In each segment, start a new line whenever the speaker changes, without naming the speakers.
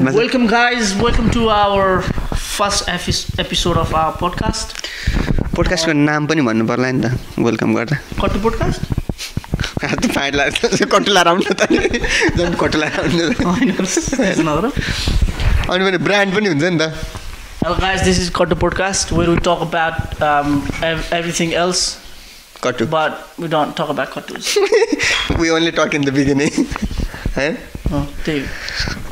Welcome guys, welcome to our first episode of our podcast.
पोडकास्टको नाम पनि भन्नु पर्ला नि त वेलकम गर्दा
कट्टु पोडकास्ट
हात फाइडला कटुला राउन्ड त जन कटुला राउन्ड
हैन हो र
अनि पनि ब्रान्ड पनि हुन्छ नि त
Hello guys, this is Kottu Podcast where we talk about everything else
कटु
but we don't talk about kottus.
we only talk in the beginning है
त्यही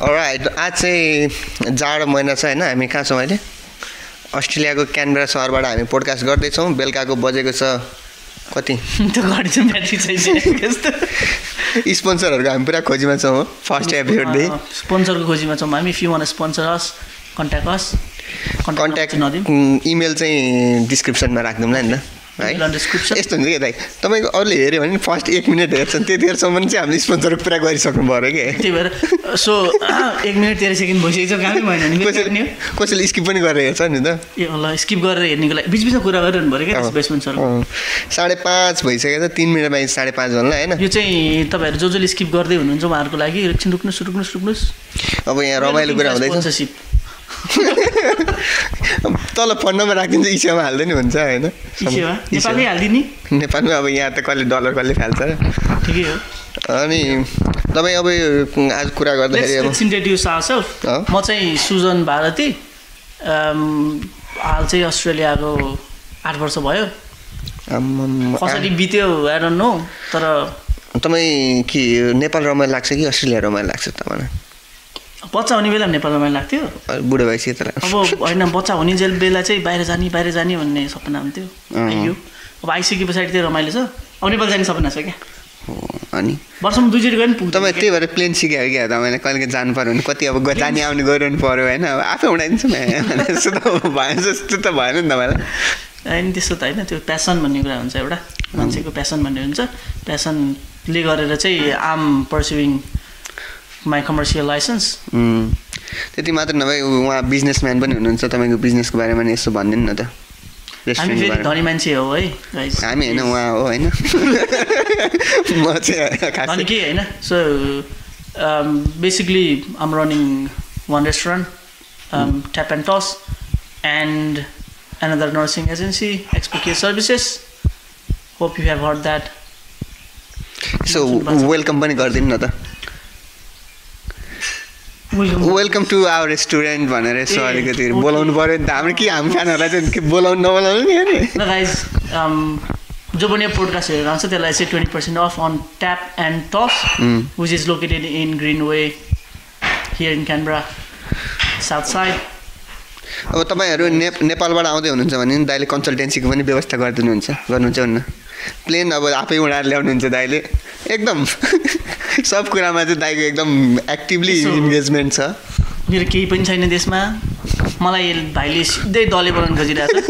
अलराइट आज चाहिँ जाडो महिना छ हैन हामी कहाँ छौँ अहिले अस्ट्रेलियाको क्यानबेरा सहरबाट हामी पोडकास्ट गर्दैछौँ बेलुकाको बजेको छ कति
त्यो गाडी चाहिँ ब्याट्री चाहिँ यस्तो
स्पोन्सरहरूको हामी पुरा खोजीमा छौँ फर्स्ट एपिसोडदेखि
स्पोन्सरको खोजीमा छौँ हामी if you want sponsor us contact
contact email चाहिँ डिस्क्रिप्सनमा राख्दिउँला नि त है यस्तो हुन्छ कि दाइ तपाईँको अरूले हेऱ्यो भने फर्स्ट 1 मिनट हेर्छन् त्यतिखेरसम्म चाहिँ हामीले स्पोन्सरको पुरा गरिसक्नु पऱ्यो कि
त्यही भएर सो 1 मिनट 13 सेकेन्ड भइसकेको छ कामै भएन नि
कसैले स्किप पनि गरेर हेर्छ नि त
ए ल स्किप गरेर हेर्नेको लागि बिचबिचमा कुरा गरिरहनु पऱ्यो क्या बेसमेन्ट सर
5:30 भइसकेको छ 3 मिनटमा 5:30 भन्ला हैन
यो चाहिँ तपाईँहरू जसले स्किप गर्दै हुनुहुन्छ उहाँहरूको लागि एकछिन रुक्नुस्
अब यहाँ रमाइलो कुरा हुँदैछ तल फोन नम्बर राखिदिन्छ इसियामा हाल्दै नि हुन्छ हैन
नेपालमै हाल्दिने
नेपालमा अब यहाँ त कसले डलर कसले फाल्छ
ठिकै हो
अनि तपाईँ अब आज कुरा गर्दाखेरि
लेट्स इन्ट्रोड्युस आवरसेल्फ म चाहिँ सुजन भारती हाल चाहिँ अस्ट्रेलियाको 8 वर्ष भयो कसरी बित्यो आई डोन्ट नो तर
तपाईँ के नेपाल रमाइलो लाग्छ कि अस्ट्रेलिया रमाइलो लाग्छ तपाईँलाई
बच्चा हुने बेला नेपाल रमाइलो लाग्थ्यो
बुढो भएपछि त
अब होइन बच्चा हुने जेल बेला चाहिँ बाहिर जाने भन्ने सपना हुन्थ्यो आइयो अब आइसके पछाडि चाहिँ रमाइलो छ अब नेपाल जाने सपना छ क्या
अनि
वर्षमा 2 चोटि गयो नि पुग्छ
तपाईँ त्यही भएर प्लेन सिक्यो क्या तपाईँले कहिले जानु पऱ्यो भने कति अब जाने आउने गरिरहनु पऱ्यो होइन अब आफै उडाइदिन्छु जस्तो त भएन जस्तो त भएन नि तपाईँलाई
होइन त्यस्तो त होइन त्यो प्यासन भन्ने कुरा हुन्छ एउटा मान्छेको प्यासन भन्ने हुन्छ प्यासनले गरेर चाहिँ आम पर्स्युइङ माई कमर्सियल लाइसेन्स
त्यति मात्र नभए उहाँ बिजनेसम्यान पनि हुनुहुन्छ तपाईँको बिजनेसको बारेमा नि यसो भनिदिनु न त
हामी फेरि धनी मान्छे हो है
हामी होइन उहाँ हो होइन म चाहिँ
धनी के होइन सो basically um running one restaurant Tap and Toss and another nursing agency, Expecare Services. Hope you have heard that.
So, welcome पनि गर्दिनु न त वेलकम टु आवर रेस्टुरेन्ट भनेर यसो अलिकति बोलाउनु पऱ्यो नि त हाम्रो के हाम्रो फ्यानहरूलाई चाहिँ के बोलाउनु नबोलाउनु नि अरे
ल गाइज जो पनि पोडकास्ट हेरेर आउँछ त्यसलाई चाहिँ 20% of on tap and toss which is located in Greenway here in Canberra south side
अब तपाईँहरू नेपालबाट आउँदै हुनुहुन्छ भने नि दाइले कन्सल्टेन्सीको पनि व्यवस्था गर्नुहुन्छ हुन्न प्लेन अब आफै उडाएर ल्याउनुहुन्छ दाइले एकदम सब कुरामा चाहिँ दाइको एकदम एक्टिभली इन्गेजमेन्ट छ
मेरो केही पनि छैन देशमा मलाई भाइले सिधै दले बनाउनु खोजिरहेको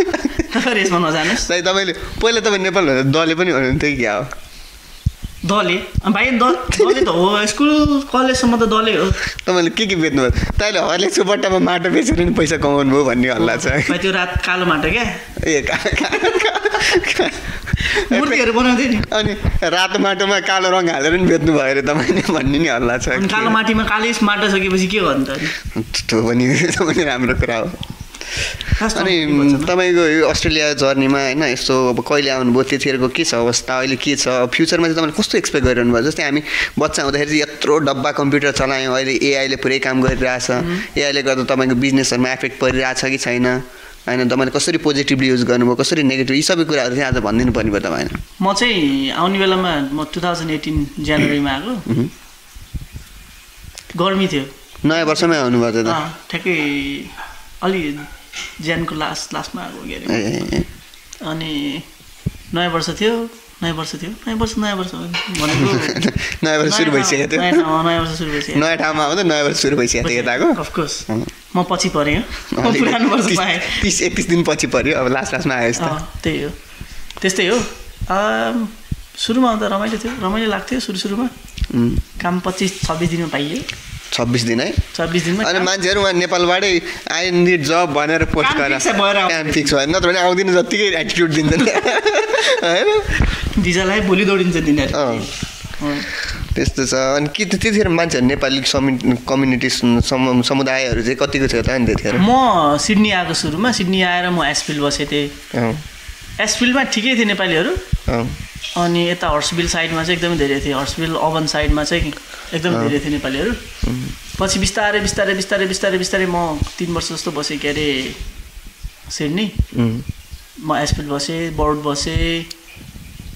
छ रेसमा नजानुहोस्
दाइ तपाईँले पहिला तपाईँ नेपाल भन्दा दले पनि हुनुहुन्थ्यो क्या हो
दले भाइ दले त हो स्कुल कलेजसम्म त दलै हो
तपाईँले के बेच्नु भयो तपाईँले हर्लिक्सको बट्टामा माटो बेचेर नि पैसा कमाउनु भयो भन्ने हल्ला छ
त्यो रात कालो माटो क्या
ए
मूर्तिहरू बनाउँथ्यो नि
अनि रातो माटोमा कालो रङ हालेर नि बेच्नु भयो अरे तपाईँले भन्ने नि हल्ला छ
कालो माटीमा कालो माटो सकेपछि के गर्नु त
त्यो पनि राम्रो कुरा हो अनि तपाईँको यो अस्ट्रेलिया जर्नीमा होइन यस्तो अब कहिले आउनुभयो त्यतिखेरको के छ अवस्था अहिले के छ फ्युचरमा चाहिँ तपाईँले कस्तो एक्सपेक्ट गरिरहनु भयो जस्तै हामी बच्चा हुँदाखेरि चाहिँ यत्रो डब्बा कम्प्युटर चलायौँ अहिले एआईले पुरै काम गरिरहेछ एआईले गर्दा तपाईँको बिजनेसहरूमा एफेक्ट परिरहेछ कि छैन होइन तपाईँले कसरी पोजिटिभली युज गर्नुभयो कसरी नेगेटिभ यी सबै कुराहरू चाहिँ आज भनिदिनु पर्ने भयो तपाईँले
म चाहिँ आउने बेलामा म 2018 जनवरीमा आएको गर्मी थियो
नयाँ वर्षमै आउनुभयो त
ठ्याक्कै अलि ज्यानको लास्टमा आएको के अरे अनि नयाँ वर्ष थियो नयाँ वर्ष भनेको
नयाँ वर्ष सुरु भइसकेको थियो
नयाँ वर्ष सुरु भइसक्यो
नयाँ ठाउँमा आउँदा नयाँ वर्ष सुरु भइसकेको थियो यताको
अफकोर्स म पछि परेँ पुरानो वर्षमा
30-31 दिन पछि पऱ्यो अब लास्टमा आयो यस्तो
त्यही हो त्यस्तै हो सुरुमा आउँदा रमाइलो लाग्थ्यो सुरुमा काम 25-26 दिनमा पाइयो
26 दिन है
26 दिनमा
अनि मान्छेहरू वहाँ नेपालबाटै आई निड जब भनेर पोस्ट गरेर काम फिक्स भयो नत्र भने आउँदिन जत्तिकै एटिट्युड दिन्छ नि हैन
भिजालाई भोलि दौडिन्छ दिनहरु
त्यस्तो छ। अनि के त्यतिखेर मान्छेहरू नेपाली कम्युनिटी समुदायहरू चाहिँ कतिको थियो त अनि त्यतिखेर?
म सिडनी आएको सुरुमा, सिडनी आएर म एसफिल्ड बसेको थिएँ। एसफिल्डमा ठिकै थिए नेपालीहरू, अनि यता हर्सभिल साइडमा चाहिँ एकदमै धेरै थिए। हर्सभिल अवन साइडमा चाहिँ एकदमै धेरै थिए नेपालीहरू। पछि बिस्तारै बिस्तारै बिस्तारै बिस्तारै बिस्तारै म 3 वर्ष जस्तो बसेँ के अरे सिडनी। म एसफिल्ड बसेँ, बर्ड बसेँ,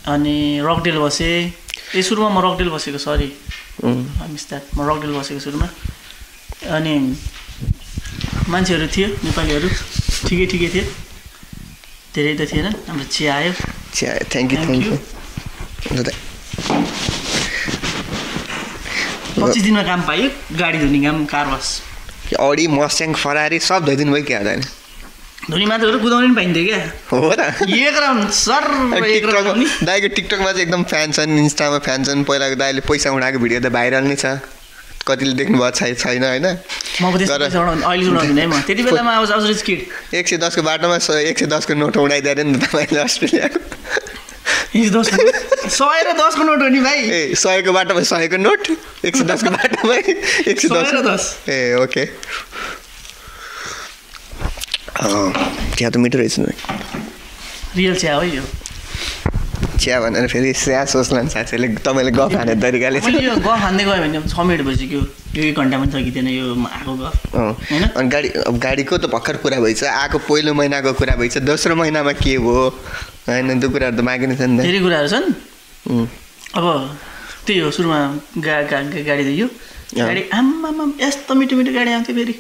अनि रकडेल बसेँ। सुरुमा म रकडेल बसेको, सरी मिस द्याट, म रकडेल बसेको सुरुमा। अनि मान्छेहरू थियो नेपालीहरू ठिकै ठिकै थियो, धेरै त थिएन। हाम्रो चिया आयो।
चिया थ्याङ्क यू
25 दिनमा काम पायो, गाडी धुने काम, कार वास।
अडी मस्ट्याङ फरारी सब धोइदिनु भयो क्या? हुँदैन
धुनी मात्रहरू कुदाउनु पनि पाइन्थ्यो क्या।
हो र?
एक राउन्ड सर
दाइको टिकटकमा चाहिँ एकदम फ्यान छन्, इन्स्टामा फ्यान छन्। पहिलाको दाइले पैसा उठाएको भिडियो त भाइरल नै छ, कतिले देख्नु भएको छैन होइन?
म त्यति बेलामा अब
110 को बाटोमा 110 को नोट उडाइदिएर नि तपाईँले अस्ट्रेलियाको।
100 र 10 को नोट हो नि भाइ।
100 को बाटोमा 100 को नोट, 110 को बाटोमा 110। ए ओके। चिया त मिठो रहेछ नि,
रियल चिया हो यो।
चिया भनेर फेरि स्या सोच्लान् साथीहरूले तपाईँले गफ हाने तरिकाले।
मैले यो गफ हान्दै गयो भने 6 मिनट भइसक्यो, यो 1 घन्टा पनि सकिँदैन यो आएको गफ होइन।
अनि गाडीको त भर्खर कुरा भइछ, आएको पहिलो महिनाको कुरा भइछ, दोस्रो महिनामा के भयो होइन, त्यो कुराहरू त बाँकी नै छ नि त।
धेरै कुराहरू छन्। अब त्यही हो, सुरुमा गाडी दियो, गाडी आम्मामा यस्तो मिठो मिठो गाडी आउँथ्यो। फेरि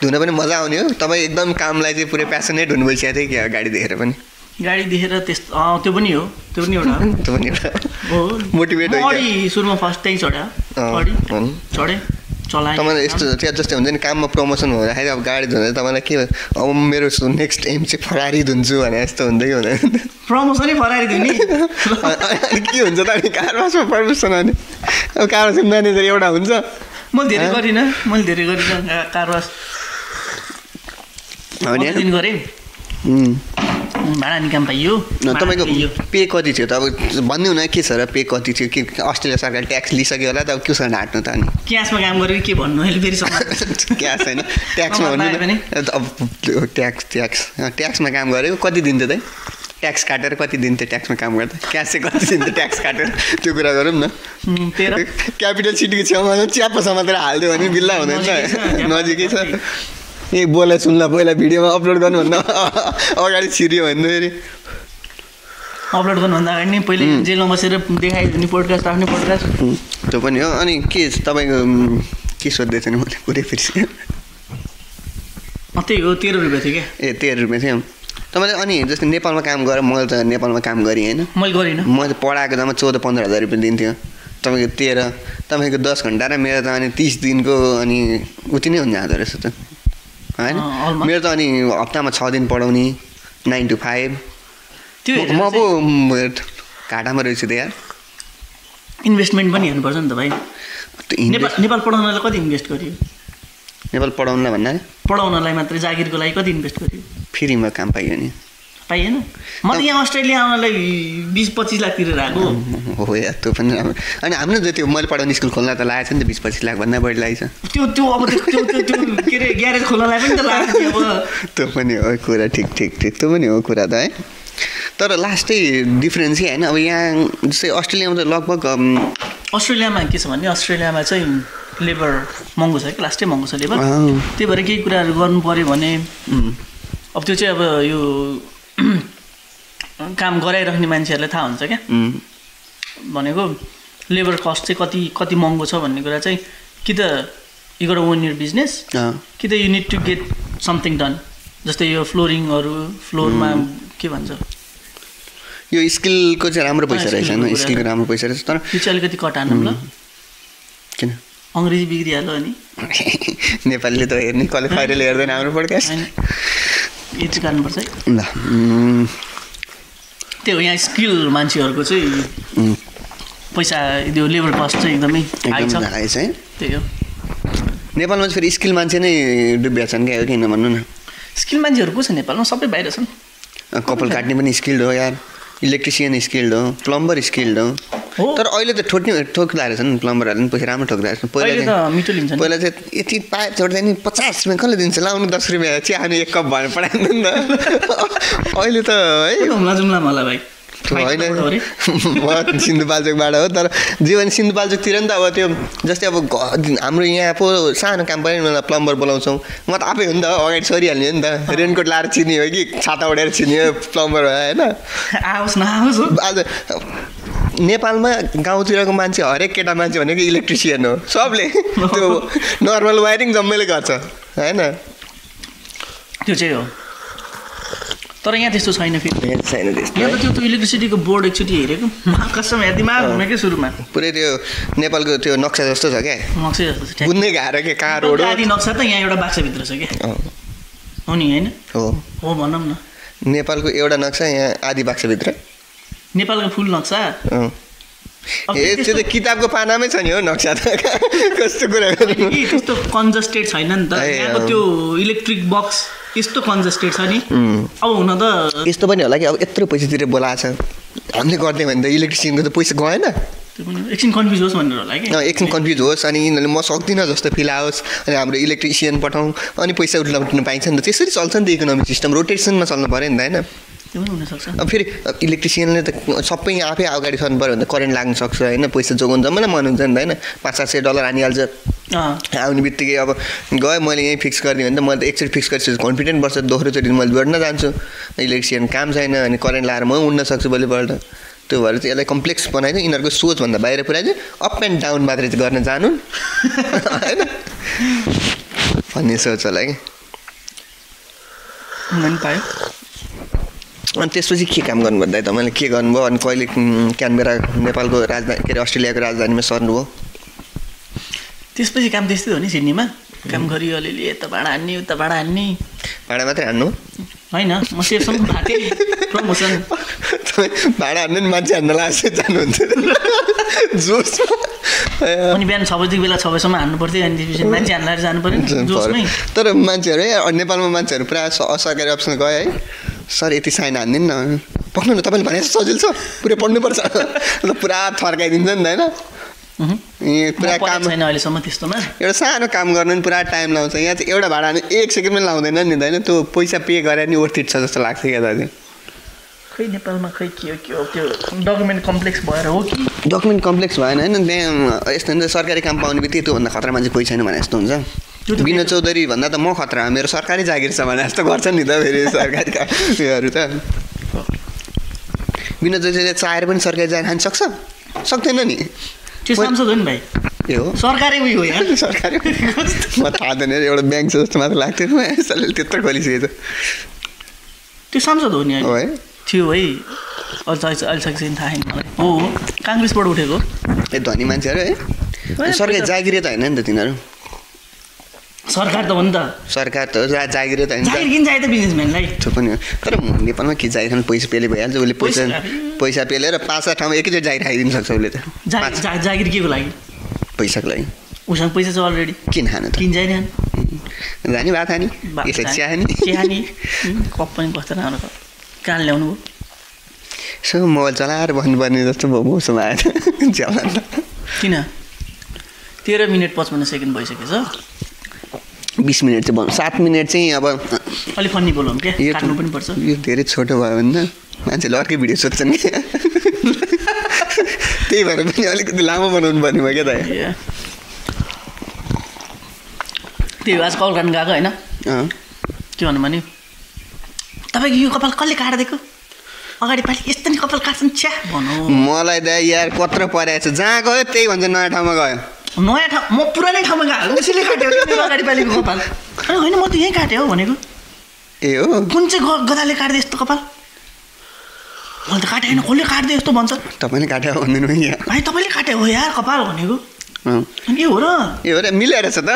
धुन पनि मजा आउने हो। तपाईँ एकदम कामलाई चाहिँ पुरै प्यासनेट हुनु भइसकेको थियो क्या गाडी देखेर पनि?
गाडी देखेर त्यस्तो त्यो पनि हो, त्यो पनि एउटा
हो मोटिभेट
हो। अडी सुरुमा फर्स्ट त्यही चढ्यो, अडी चढेँ, चलाएँ।
तपाईँलाई यस्तो त्यहाँ जस्तै हुन्छ नि, काममा प्रमोसन हुँदाखेरि अब गाडी धुँदा तपाईँलाई के अब मेरो नेक्स्ट एम चाहिँ फरारी धुन्छु भने जस्तो हुँदै कि हुँदैन?
प्रमोसनै फरारी धुने
अनि के हुन्छ त? अनि कारवासमा प्रमोसन अनि अब कारवास म्यानेजर एउटा हुन्छ।
मैले धेरै गरिनँ कारवास, दिन गरेँ, भाडा नि काम पाइयो।
तपाईँको पे कति थियो त? अब भन्नु न के छ र, पे कति थियो? कि अस्ट्रेलिया सरकारले ट्याक्स लिइसक्यो होला त, अब केसँग ढाँट्नु त? अनि
क्यासमा काम गरेर के भन्नु अहिले फेरि?
क्यास होइन, ट्याक्समा भन्नु। अब ट्याक्समा काम गरेको कति दिन्थ्यो त? ट्याक्स काटेर कति दिन्थ्यो ट्याक्समा काम गर्दा? क्यास चाहिँ कति दिन्थ्यो ट्याक्स काटेर? त्यो कुरा गरौँ न। क्यापिटल सिटीको छेउमा च्याप्पा समातेर हालिदियो भने बिल्ला हुँदैन, नजिकै छ। ए बोला सुन्ला पहिला भिडियोमा अपलोड गर्नुभन्दा अगाडि छिर्यो भने फेरि
अपलोड गर्नुभन्दा अगाडि नै पहिले जेलमा बसेर देखाइदिने पोडकास्ट, आफ्नै पोडकास्ट
त्यो पनि हो। अनि के तपाईँको के सोध्दैछ नि मैले पुरै फेरि?
त्यही हो, 13 रुपियाँ थियो क्या?
ए 13 रुपियाँ थियो तपाईँले? अनि जस्तै नेपालमा काम गरेर, मैले त नेपालमा काम गरेँ होइन,
मैले गरिनँ।
म त पढाएको जम्मा 14-15 हजार रुपियाँ दिन्थ्यो, तपाईँको 13, तपाईँको 10 घन्टा र मेरो त अनि 30 दिनको अनि उति नै हुन जाँदो रहेछ त होइन? मेरो त अनि हप्तामा 6 दिन पढाउने, 9 to 5। म पो घाटामा रहेछु त यार।
इन्भेस्टमेन्ट पनि हेर्नुपर्छ नि त भाइ। नेपाल पढाउनलाई कति इन्भेस्ट गरियो?
नेपाल पढाउनलाई भन्दा
पढाउनलाई मात्रै, जागिरको लागि कति इन्भेस्ट गरियो?
फ्रीमा काम पाइयो नि?
पाइएन। म त यहाँ अस्ट्रेलिया आउनलाई 20-25 लाख तिरेर आएको
हो यार। त्यो पनि राम्रो। अनि हाम्रो त्यो मैले पढाउने स्कुल खोल्न त लागेको छ नि त, 20-25 लाख भन्दा बढी लागेछ।
त्यो अब त्यो के अरे ग्यारेज खोल्नलाई पनि त लागेको थियो अब।
त्यो पनि हो कुरा, ठिक त्यो पनि हो कुरा त है। तर लास्टै डिफ्रेन्स चाहिँ होइन, अब यहाँ जस्तै अस्ट्रेलियामा त लगभग
अस्ट्रेलियामा के छ भने, अस्ट्रेलियामा चाहिँ लेबर महँगो छ कि, लास्टै महँगो छ लेबर। त्यही भएर केही कुराहरू गर्नु पऱ्यो भने अब त्यो चाहिँ अब यो काम गराइराख्ने मान्छेहरूलाई थाहा हुन्छ क्या, भनेको लेबर कस्ट चाहिँ कति महँगो छ भन्ने कुरा चाहिँ। कि त you got own your business, कि त you need to get something done. जस्तै यो फ्लोरिङहरू, फ्लोरमा के भन्छ,
यो स्किलको चाहिँ राम्रो पैसा रहेछ होइन, स्किलको राम्रो पैसा रहेछ। तर
यो चाहिँ अलिकति कट हान्नु ल,
किन
अङ्ग्रेजी बिग्रिहाल्यो अनि
नेपालीले त हेर्ने, कसले खैरेले हेर्दैन हाम्रो पोडकास्ट,
यो चाहिँ गर्नुपर्छ है
ल।
त्यही हो, यहाँ स्किल मान्छेहरूको चाहिँ पैसा, त्यो लेबर कस्ट चाहिँ एकदमै हाई छ
है।
त्यही हो,
नेपालमा चाहिँ फेरि स्किल मान्छे नै डुबिया छन् क्या, किन भन्नु न?
स्किल मान्छेहरू को छ नेपालमा? सबै बाहिर छन्।
कपाल काट्ने पनि स्किल्ड हो यार, इलेक्ट्रिसियन स्किल्ड हो, प्लम्बर स्किल्ड हो, तर अहिले त ठोक्दा रहेछ नि प्लम्बरहरूले पनि पैसा राम्रो ठोक्दा रहेछ पहिला चाहिँ यति पाइप छोड्दा नि 50 रुपियाँ कसले दिन्छ लाउनु 10 रुपियाँ चिया खानु 1 कप भनेर पठाइदिनु नि त अहिले त है होइन म सिन्धुपाल्चोकबाट हो तर जीवन सिन्धुपाल्चोकतिर नि त अब त्यो जस्तै अब हाम्रो यहाँ पो सानो काम पनि मलाई प्लम्बर बोलाउँछौँ म त आफै हो नि त अगाडि सरिहाल्ने हो नि त रेनकोट लाएर चिनी हो कि छाता उडेर चिनी हो प्लम्बर हो होइन आज नेपालमा गाउँतिरको मान्छे हरेक केटा मान्छे भनेको इलेक्ट्रिसियन हो सबले त्यो नर्मल वायरिङ जम्मैले गर्छ होइन
त्यो चाहिँ हो तर यहाँ त्यस्तो छैन फेरि
छैन त्यस्तो
यहाँ त त्यो इलेक्ट्रिसिटीको बोर्ड एकचोटि हेरेको कसम दिमाग घुमेकै सुरुमा
पुरै त्यो नेपालको त्यो नक्सा जस्तो छ क्या
नक्सा जस्तो छ
बुझ्नै गाह्रो के कहाँ रोड
आदि नक्सा त यहाँ एउटा बाक्सभित्र छ क्या हो नि होइन हो भनौँ न
नेपालको एउटा नक्सा यहाँ आदि बाक्सभित्र
नेपालको फुल नक्सा
ए त्यो त किताबको पानामै छ नि हो नक्सा त कस्तो कुरा
त्यस्तो कन्जस्टेड छैन नि त यहाँको त्यो इलेक्ट्रिक बक्स यस्तो कन्जस्टेड छ नि अब हुन त
यस्तो पनि होला कि अब यत्रो पैसातिर बोलाएको छ हामीले गर्दै भने त इलेक्ट्रिसियनको त पैसा गएन
त्यो पनि एकछिन कन्फ्युज होस् भनेर होला कि
एकछिन कन्फ्युज होस् अनि यिनीहरूले म सक्दिनँ जस्तो फिल आओस् अनि हाम्रो इलेक्ट्रिसियन पठाउँ अनि पैसा उठाउनु पाइन्छ नि त त्यसरी चल्छ नि त इकोनोमिक सिस्टम रोटेसनमा चल्नु पऱ्यो नि त होइन
त्यो पनि हुनसक्छ
अब फेरि इलेक्ट्रिसियनले त सबै आफै अगाडि सर्नु पऱ्यो भने त करेन्ट लाग्न सक्छ होइन पैसा जोगाउनु जम्मै मन हुन्छ नि त होइन $500-700 हानिहाल्छ आउने बित्तिकै अब गयो मैले यहीँ फिक्स गरिदिएँ भने त मैले त एकचोटि फिक्स गरिसकेँ कन्फिडेन्ट बस्छ दोस्रोचोटि मैले जोड्न जान्छु इलेक्ट्रिसियन काम छैन अनि करेन्ट लगाएर म उड्न सक्छु भोलिपल्ट त्यो भएर चाहिँ यसलाई कम्प्लेक्स बनाइदियो यिनीहरूको सोचभन्दा बाहिर पुऱ्याइदियो अप एन्ड डाउन मात्रै चाहिँ गर्न जानु होइन भन्ने सोच होला कि
पायो
अनि त्यसपछि के काम गर्नु भन्दा तपाईँले के गर्नुभयो अनि कहिले क्यानबेरा नेपालको राजधानी के अरे अस्ट्रेलियाको राजधानीमा सर्नुभयो
त्यसपछि काम त्यस्तै हो नि सिडनीमा काम गरियो अलिअलि यता भाडा हान्ने उता भाडा हान्ने
भाडा मात्रै हान्नु
होइन म सेफसम्म थाहा प्रमोसन
भाडा हान्नु नि मान्छे हान्न लाग्छ जानुहुन्छ जोसमा
अनि बिहान 6 बजीको बेला 6 बजीसम्म हान्नु पर्थ्यो अनि त्यसपछि मान्छे हान्लाएर जानु पऱ्यो जोसमै
तर मान्छेहरू नेपालमा मान्छेहरू पुरा असरकारी अफिसमा गयो है सर यति साइन हानिदिनु न पक्नु न तपाईँले भने सजिलो छ पुरै पढ्नुपर्छ पुरा थर्काइदिन्छ नि त होइन पुरा काम
छैन अहिलेसम्म त्यस्तोमा
एउटा सानो काम गर्नु नि पुरा टाइम लाउँछ यहाँ चाहिँ एउटा भाडा हाल्नु 1 सेकेन्ड पनि लाउँदैन नि त होइन त्यो पैसा पे गरेर नि वर्थ इट छ जस्तो लाग्छ क्या दाजु
खै नेपालमा खै के हो त्यो डकुमेन्ट कम्प्लेक्स भएर हो कि
डकुमेन्ट कम्प्लेक्स भएन होइन त्यहाँ यस्तो हुन्छ सरकारी काम पाउने बित्तिकै त्योभन्दा खतरा मान्छे कोही छैन भने जस्तो हुन्छ विनोद चौधरी भन्दा त म खतरा मेरो सरकारी जागिर छ भने जस्तो गर्छ नि त फेरि सरकारी उयोहरू त विनोद चौधरीले चाहेर पनि सरकारी जागिर खान सक्छ सक्दैन नि
त्यो सांसद हो नि भाइ
ए हो
सरकारी उयो हो यार
सरकारी म थाहा छैन एउटा ब्याङ्क छ जस्तो मात्र लाग्थ्यो यसले त्यत्रो खोलिसकेको
त्यो सांसद हो नि
है
थियो है अहिलेसम्म थाहा छैन मलाई हो काङ्ग्रेसबाट उठेको
ए धनी मान्छेहरू है सरकारी जागिर त होइन नि त तिनीहरू
सरकार त हो नि त
सरकार त जागिर त होइन
जागिर किन चाहियो त बिजनेसम्यानलाई
त्यो पनि हो तर नेपालमा के जागिर खानु पैसा पेले भइहाल्छ उसले पैसा पेलेर 5-6 ठाउँमा एकैचोटि जागिर खाइदिनु सक्छ उसले त
जागिर के को लागि
पैसाको लागि
उसँग पैसा छ अलरेडी
किन खानु त
किन जाने
जाने भात खाने यसै चिया
खाने कप पनि कस्तो राम्रो छ कहाँ ल्याउनु भयो
यसो मोबाइल चलाएर बस्नुपर्ने जस्तो भयो मौसम आएर च्याउला
किन 13 मिनट 55 सेकेन्ड भइसकेछ
20 मिनट चाहिँ 7 मिनट चाहिँ अब
अलिक फन्नी बोलौँ क्या काट्नु पनि पर्छ
यो धेरै छोटो भयो भने मान्छेले अर्कै भिडियो सोध्छन् क्या त्यही भएर पनि अलिकति लामो बनाउनु पर्ने भयो क्या त
त्यही आज कल गर्न गएको होइन के भन्नु भने तपाईँको यो कपाल कसले काटिदिएको अगाडि पालि यस्तो नि कपाल काट्छन् छ्या भनौँ
मलाई त यार कत्रो परेको छ जहाँ गयो त्यही भन्छ नयाँ ठाउँमा गयो
नयाँ ठाउँ म पुरानै ठाउँमा गएको उसैले काट्यो मेरो अगाडि पालिको कपाल होइन म त यहीँ काटेँ हो भनेको
ए हो
कुन चाहिँ गदाले काट्दै यस्तो कपाल मैले त काटेँ होइन कसले काट्दै यस्तो भन्छ
तपाईँले काट्यो भन्दिनु
भाइ तपाईँले काट्यो हो यार कपाल भनेको के हो र
मिलेर छ त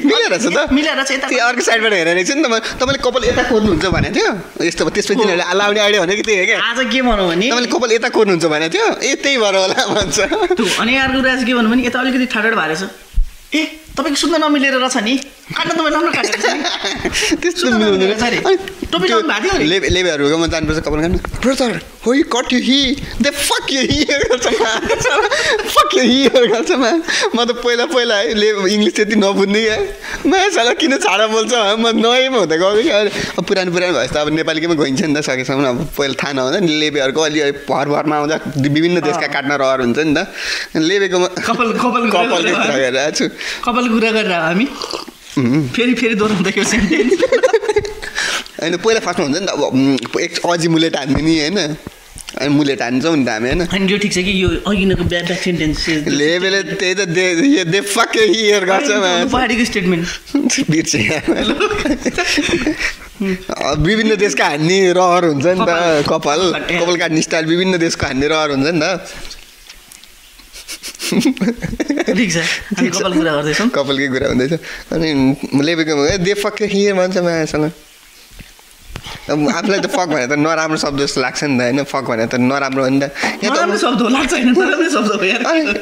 मिलेर छ त
मिलेर छ
त्यो अर्को साइडबाट हेरेर चाहिँ नि तपाईँले कपाल यता कोर्नुहुन्छ भनेको थियो यस्तो त्यसपछि तिनीहरूले लाउने आइडिया भनेको त्यही हो क्या
आज के भनौँ भने
तपाईँले कपाल यता कोर्नुहुन्छ भनेको थियो ए त्यही भएर होला भन्छ
अनि अर्को कुरा के भन्नु भने यता अलिकति ठाडो भएको रहेछ ए तपाईँको सुन्न नमिलेर रहेछ नि काट्न तपाईँ राम्रो काटेको छ नि
त्यस्तो लेबेहरूकोमा जानुपर्छ कपाल काट्न ब्रदर हो you cut you he they fuck you he गर्छ फक यु हि गर्छ म त पहिला है इङ्ग्लिस त्यति नबुझ्ने क्या माछालाई किन छाडा बोल्छ म नयाँमा हुँदा गएको क्या पुरानो भएछ त अब नेपालीकैमा गइन्छ नि त सकेसम्म अब पहिला थाहा नहुँदा नि लेबेहरूको अलि भरमा आउँदा विभिन्न देशका काट्न रहर हुन्छ नि त लेबेकोमा कपालको कुरा गरिरहेको छु
कपालको कुरा गरेर हामी फेरि दोहोऱ्याउँदाखेरि सेन्टेन्स
होइन पहिला फर्स्टमा हुन्छ नि त अब एक अझै मुलेट हान्ने नि होइन अनि मुलेट हान्छौँ नि त हामी होइन
अनि यो ठिक छ कि यो अघिनको ब्याक सेन्टेन्स
लेबेले त्यही त दे फक हियर गर्छ
पहाडीको स्टेटमेन्ट
बिर्छ विभिन्न देशका हान्ने रहर हुन्छ नि त कपाल काट्ने स्टाइल विभिन्न देशको हान्ने रहर हुन्छ नि त
ठिक छ कपालकै
कुरा हुँदैछ अनि लेबेको दे फक हियर भन्छ मायासँग अब आफूलाई त फक भने त नराम्रो शब्द जस्तो लाग्छ नि त होइन फक भने त नराम्रो हो नि त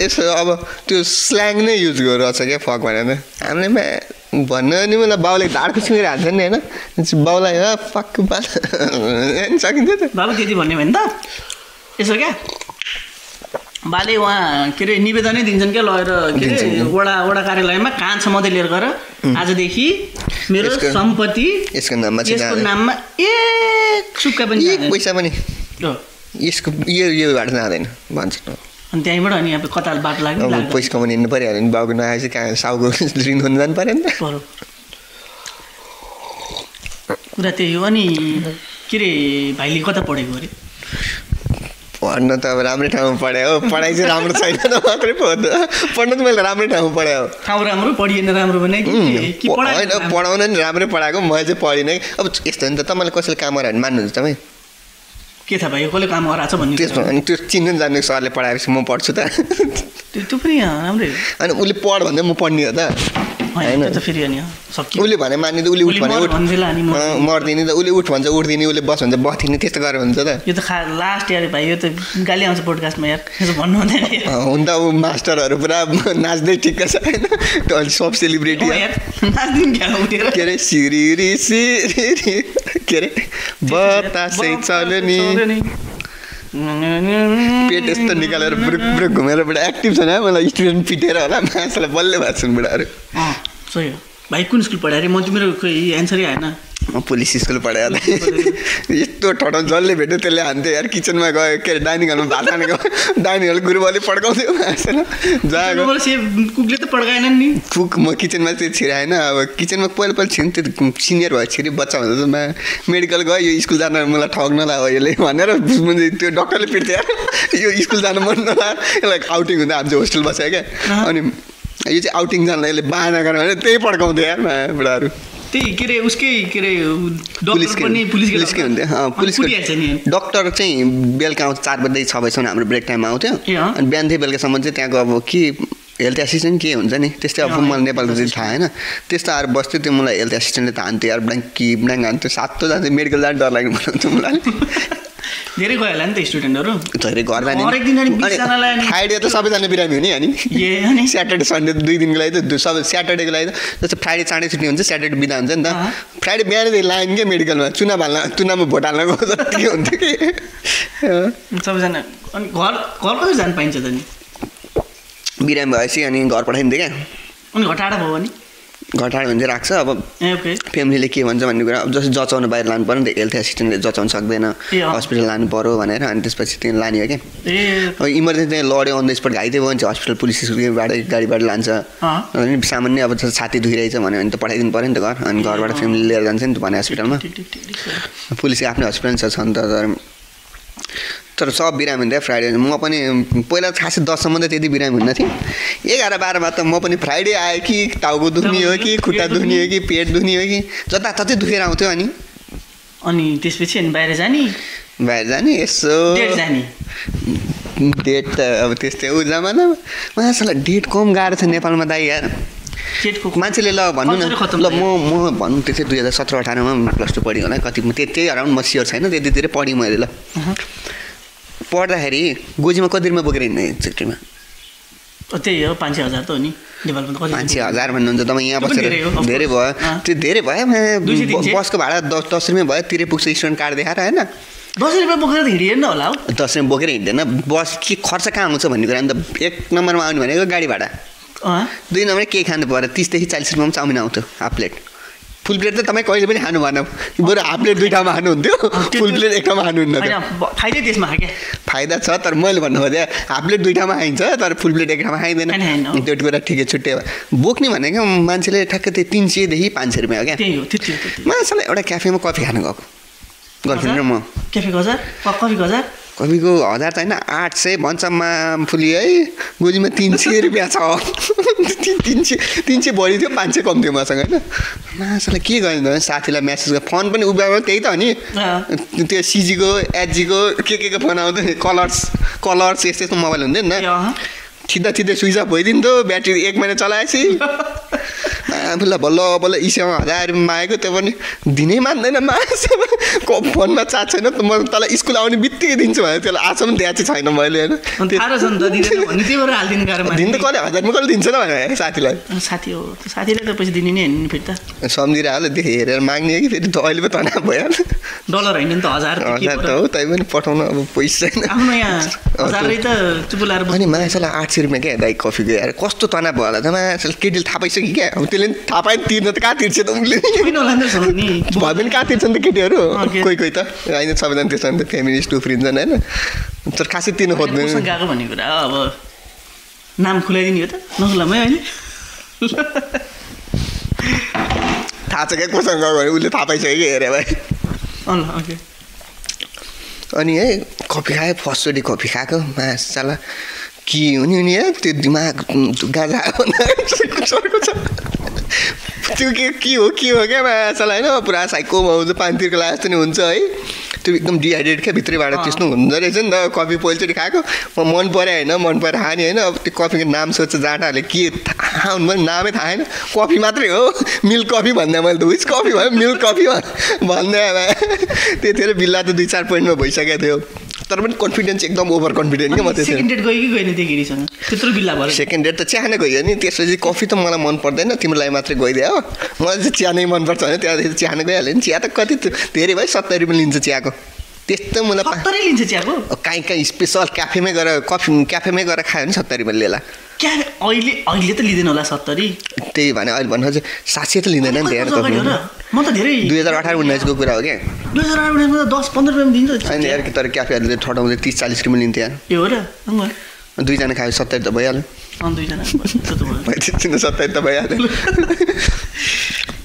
यसो अब त्यो स्ल्याङ नै युज गरिरहेछ क्या फक भने त हामीले भन्नु नि मलाई बाउले ढाडको छुँगेर हान्छ नि होइन बाउलाई फक सकिन्छ त
बाबु त्यति भन्ने भयो नि त यसो क्या बाले उहाँ के अरे निवेदनै दिन्छन् क्या लगेर के अरे वडा कार्यालयमा कान्छ मात्रै लिएर गएर आजदेखि मेरो सम्पत्ति
यसको
नाममा एक सुक्का पनि
एक पैसा पनि यसको योबाट जाँदैन भन्छ
अनि त्यहीँबाट अनि अब कता बाटो लाग्यो
पैसा कमाउनु हिँड्नु पऱ्यो भने बाउको नआएपछि कहाँ साउको ऋण खोज्नु जानु पऱ्यो नि त
कुरा त्यही हो अनि के अरे भाइले कता पढेको अरे
पढ्न त अब राम्रै ठाउँमा पढायो हो पढाइ चाहिँ राम्रो छैन त मात्रै पढ्न त मैले राम्रै ठाउँमा पढायो
ठाउँ राम्रो पढिएन राम्रो भने
होइन पढाउन नि राम्रै पढाएको म चाहिँ पढिनँ अब यस्तो हो नि त तपाईँले कसैले काम गरायो भने मान्नुहुन्छ तपाईँ
के थाहा भयो कसले काम गराएको छ भन्ने
त्यसमा अनि त्यो चिन्नु जान्ने सरले पढाएपछि म पढ्छु त
त्यो पनि राम्रै
अनि उसले पढ भन्दा म पढ्ने हो त
होइन
उसले भने मान्ने त उसले उठ भने उठ मर्दिने त उसले उठ भन्छ उठ्दिने उसले बस भन्छ बस्दिने त्यस्तो गरेर हुन्छ त
यो त लास्ट यार भाइ यो त गाली आउँछ पोडकास्टमा यार यसो भन्नु हुँदैन
हुन त ऊ मास्टरहरू पुरा नाच्दै ठिक्क छ होइन त्यो अलि सब सेलिब्रेटी के अरे सिरिरी सिरिरी के अरे बतासै चल्यो नि पेट यस्तो निकालेर बुरुक बुरुक घुमेर बुढा एक्टिभ छैन मलाई स्टुडेन्ट पिटेर होला मान्छेलाई बल्लै भएको छन् बुढाहरू
सही हो भाइ कुन स्कुल पढायो अरे म तिम्रो एन्सरै आएन
म पुलिस स्कुल पढायो यस्तो ठटाउ जसले भेट्यो त्यसले हान्थ्यो यार किचनमा गयो के अरे डाइनिङ हलमा भात हानेको डाइनिङ हल गुरुबाले पड्काउँथ्यो
कुकले त पड्काएन नि
कुक म किचनमा चाहिँ छिराएन अब किचनमा पहिला छिर्नु त्यो सिनियर भयो छिरी बच्चा भन्दा त मेडिकल गयो यो स्कुल जान मलाई ठग्न लाग्यो यसले भनेर त्यो डक्टरले पिट्थ्यो यो स्कुल जानु मन नलाग्यो यसलाई आउटिङ हुँदा हामी चाहिँ होस्टेल बस्यो क्या अनि यो चाहिँ आउटिङ जानलाई यसले बाहना गरेर भने त्यही पड्काउँथ्यो यार बुढाहरू
त्यही के अरे उसकै के अरे
पुलिसकै हुन्थ्यो पुलिसको डक्टर चाहिँ बेलुका आउँछ 4 बजे 6 बजीसम्म हाम्रो ब्रेक टाइममा आउँथ्यो अनि बिहानदेखि बेलुकासम्म चाहिँ त्यहाँको अब के हेल्थ एसिस्टेन्ट के हुन्छ नि त्यस्तै अब मलाई नेपालको चाहिँ थाहा होइन त्यस्तो आएर बस्थ्यो त्यो मलाई हेल्थ एसिस्टेन्टले त हान्थ्यो यार ब्ल्याङ्क हान्थ्यो सातो जान्थ्यो मेडिकल जानु डर लाग्ने बनाउँथ्यो मलाई
धेरै गयो होला नि त स्टुडेन्टहरू
धेरै गर्दा फ्राइडे त सबैजना बिरामी हुने अनि स्याटरडे सन्डे 2 दिनको लागि त सब स्याटरडेको लागि त जस्तो फ्राइडे चाँडै छुट्टी हुन्छ स्याटरडे बिदा हुन्छ नि त फ्राइडे बिहानदेखि लाइन क्या मेडिकलमा चुनावमा भोट हाल्न गएको जति के हुन्थ्यो कि
सबैजना अनि घर कति जानु पाइन्छ त नि
बिरामी भएपछि अनि घर पठाइदिन्थ्यो क्या
अनि घटाडा भयो भने
घटाडो भने चाहिँ राख्छ अब फ्यामिलीले के भन्छ भन्ने कुरा अब जस्तो जचाउनु बाहिर लानु पऱ्यो नि त हेल्थ एसिस्टेन्टले जचाउनु सक्दैन हस्पिटल लानु पऱ्यो भनेर अनि त्यसपछि त्यहाँ लाने हो क्या अब इमर्जेन्सी त्यहाँ लड्यो अन द स्पट घाइते भयो भने चाहिँ हस्पिटल पुलिस गाडीबाट लान्छ अनि सामान्य अब छाती दुखिरहेछ भन्यो भने त पठाइदिनु पऱ्यो नि त घर अनि घरबाट फ्यामिली लिएर जान्छ नि त भने हस्पिटलमा पुलिसको आफ्नै हस्पिटल छ नि त तर सब बिरामी हुन्थ्यो फ्राइडे म पनि पहिला खासै 10 सम्म त त्यति बिरामी हुन्न थिएँ 11-12मा त म पनि फ्राइडे आयो कि टाउको दुख्ने हो कि खुट्टा दुख्ने हो कि पेट दुख्ने हो कि जताततै दुखेर आउँथ्यो
अनि त्यसपछि अनि बाहिर
जाने यसो डेट त अब त्यस्तै ऊ जमानामा मान्छेलाई डेट कम गाह्रो छ नेपालमा दाइ यार मान्छेले ल भन्नु न ल म भन्नु त्यस्तै 2017-18मा +2 पढेँ होला कति त्यही अराउन्ड म स्योर छैन त्यतितिर पढेँ मैले ल पढ्दाखेरि गोजीमा कतिमा बोकेर हिँड्ने एक्चुअलीमा
त्यही हो 5,000 त हो नि नेपालमा त
5,000 भन्नुहुन्छ तपाईँ यहाँ बसेर धेरै भयो त्यो धेरै भयो बसको भाडा 10 रुपियाँ भयो तिरै पुग्छ स्टुडेन्ट कार्ड देखाएर होइन
10 रुपियाँ बोकेर त हिँडिएन होला हो
10 रुपियाँ बोकेर हिँड्दैन बस के खर्च कहाँ आउँछ भन्ने कुरा नि त एक नम्बरमा आउने भनेको गाडी भाडा 2 नम्बर केही खानु पऱ्यो 30 देखि 40 रुपियाँमा चाउमिन आउँथ्यो हाफ प्लेट फुल प्लेट त तपाईँ कहिले पनि खानु भएन बरु हाफ प्लेट 2 ठाउँमा खानुहुन्थ्यो फुल प्लेट एक ठाउँमा खानुहुन्न
फाइदै त्यसमा क्या
फाइदा छ तर मैले भन्नु खोजेँ हाफ प्लेट 2 ठाउँमा खाइन्छ तर फुल प्लेट एक ठाउँमा खाइँदैन त्यो कुरा ठिकै छुट्टै बोक्ने भनेको मान्छेले ठ्याक्कै त्यो 300 देखि 500 रुपियाँ हो क्या मान्छेलाई एउटा क्याफेमा कफी खानु गएको गर्लफ्रेन्ड र म
क्याफेको 1000
कफीको 1000 त होइन 800 भन्छमा फुली है गोजीमा 300 रुपियाँ छ 300 बढी थियो 500 कम थियो मसँग होइन मान्छेलाई के गर्ने साथीलाई म्यासेज गरेर फोन पनि उब्याउनु त्यही त हो नि त्यो सिजीको एचजीको के फोन आउँथ्यो कलर्स यस्तो मोबाइल हुन्थ्यो नि त छिट्दा स्विच अफ भइदिन्थ्यो ब्याट्री 1 महिना चलाएपछि बल्ल इसेमा 1000 रुपियाँ मागेको त्यो पनि दिनै मान्दैन फोनमा चार्ज छैन म तँलाई स्कुल आउने बित्तिकै दिन्छु भने त्यसलाई आजसम्म दिएको चाहिँ छैन मैले होइन दिन त कसले 1000 कसले दिन्छ त भने साथीलाई
साथीलाई त पैसा दिने नै होइन फेरि त
सम्झिरहेको त्यो हेरेर माग्ने कि फेरि अहिले पो तनाव भइहाल्यो
डलर होइन नि त 1000
त हो तै पनि पठाउन अब पैसा छैन
आफ्नो यहाँ 1000 त चुपुलाएर
अनि मान्छेलाई 800 रुपियाँ क्या दाइ कफीको यार कस्तो तनाव भयो होला त मान्छेले केटीले थाहा पाइसक्यो क्या अब त्यसले थाहा पायो तिर्न त कहाँ तिर्छ त उनले भयो भने कहाँ तिर्छन् त केटीहरू कोही त होइन सबैजना त्यसो भने त फेमिनिस्ट उफ्रिन्छन् होइन तर खासै तिर्नु खोज्दैन
गएको भन्ने कुरा अब नाम खुलाइदिने हो त नखुलामै अहिले
थाहा छ क्या कोसँग गयो भने उसले थाहा पाइसक्यो कि हेरे भाइ अनि है कफी खायो फर्स्टचोटि कफी खाएको मासाला के हुने नि है त्यो दिमाग गाजा त्यो के हो क्या माछाला होइन पुरा साइको आउँछ पानीतिर लाग जस्तो नि हुन्छ है त्यो एकदम डिहाइड्रेट क्या भित्रैबाट त्यस्तो हुँदो रहेछ नि त कफी पहिलोचोटि खाएको म मन पऱ्यो होइन मन परेर खाने होइन अब त्यो कफीको नाम सोध्छ जाँडाहरूले के थाहा हुनु पनि नामै थाहा होइन कफी मात्रै हो मिल्क कफी भन्दा मैले त विच कफी भयो मिल्क कफी भन्दै त्यतिखेर बिल्ला त 2-4 पोइन्टमा भइसकेको थियो तर पनि कन्फिडेन्स एकदम ओभर कन्फिडेन्ट क्या म त्यसरी
सेकेन्ड डेट गयो कि गएन त्यो गिरीसँग त्यत्रो बिल्ला भयो
सेकेन्ड डेट त चिया नै गयो नि त्यसपछि कफी त मलाई मन पर्दैन तिमीलाई मात्रै गइदियो हो मलाई चाहिँ चिया नै मनपर्छ भने त्यहाँदेखि चिया नै गइहाल्यो नि चिया त कति धेरै भयो 70 रुपियाँ लिन्छ चियाको त्यस्तो मलाई
70 लिन्छ चियाको
कहीँ स्पेसल क्याफेमै गएर क्याफेमै गएर खायो भने 70 रुपियाँ लिएला
क्या अहिले त लिँदैन होला 70
त्यही भने अहिले भन्नु चाहिँ 700 त लिँदैन नि धेरै
म त धेरै
2018-19 को कुरा हो क्या
2018 मा त 10-15 रुपियाँमा दिन्छ
होइन यार तर क्याफेहरूले ठटाउँदै 30-40 रुपियाँ लिन्थ्यो यार
ए हो र
दुईजना खायो 70 त भइहाल्यो
दुईजना
70 त भइहाल्यो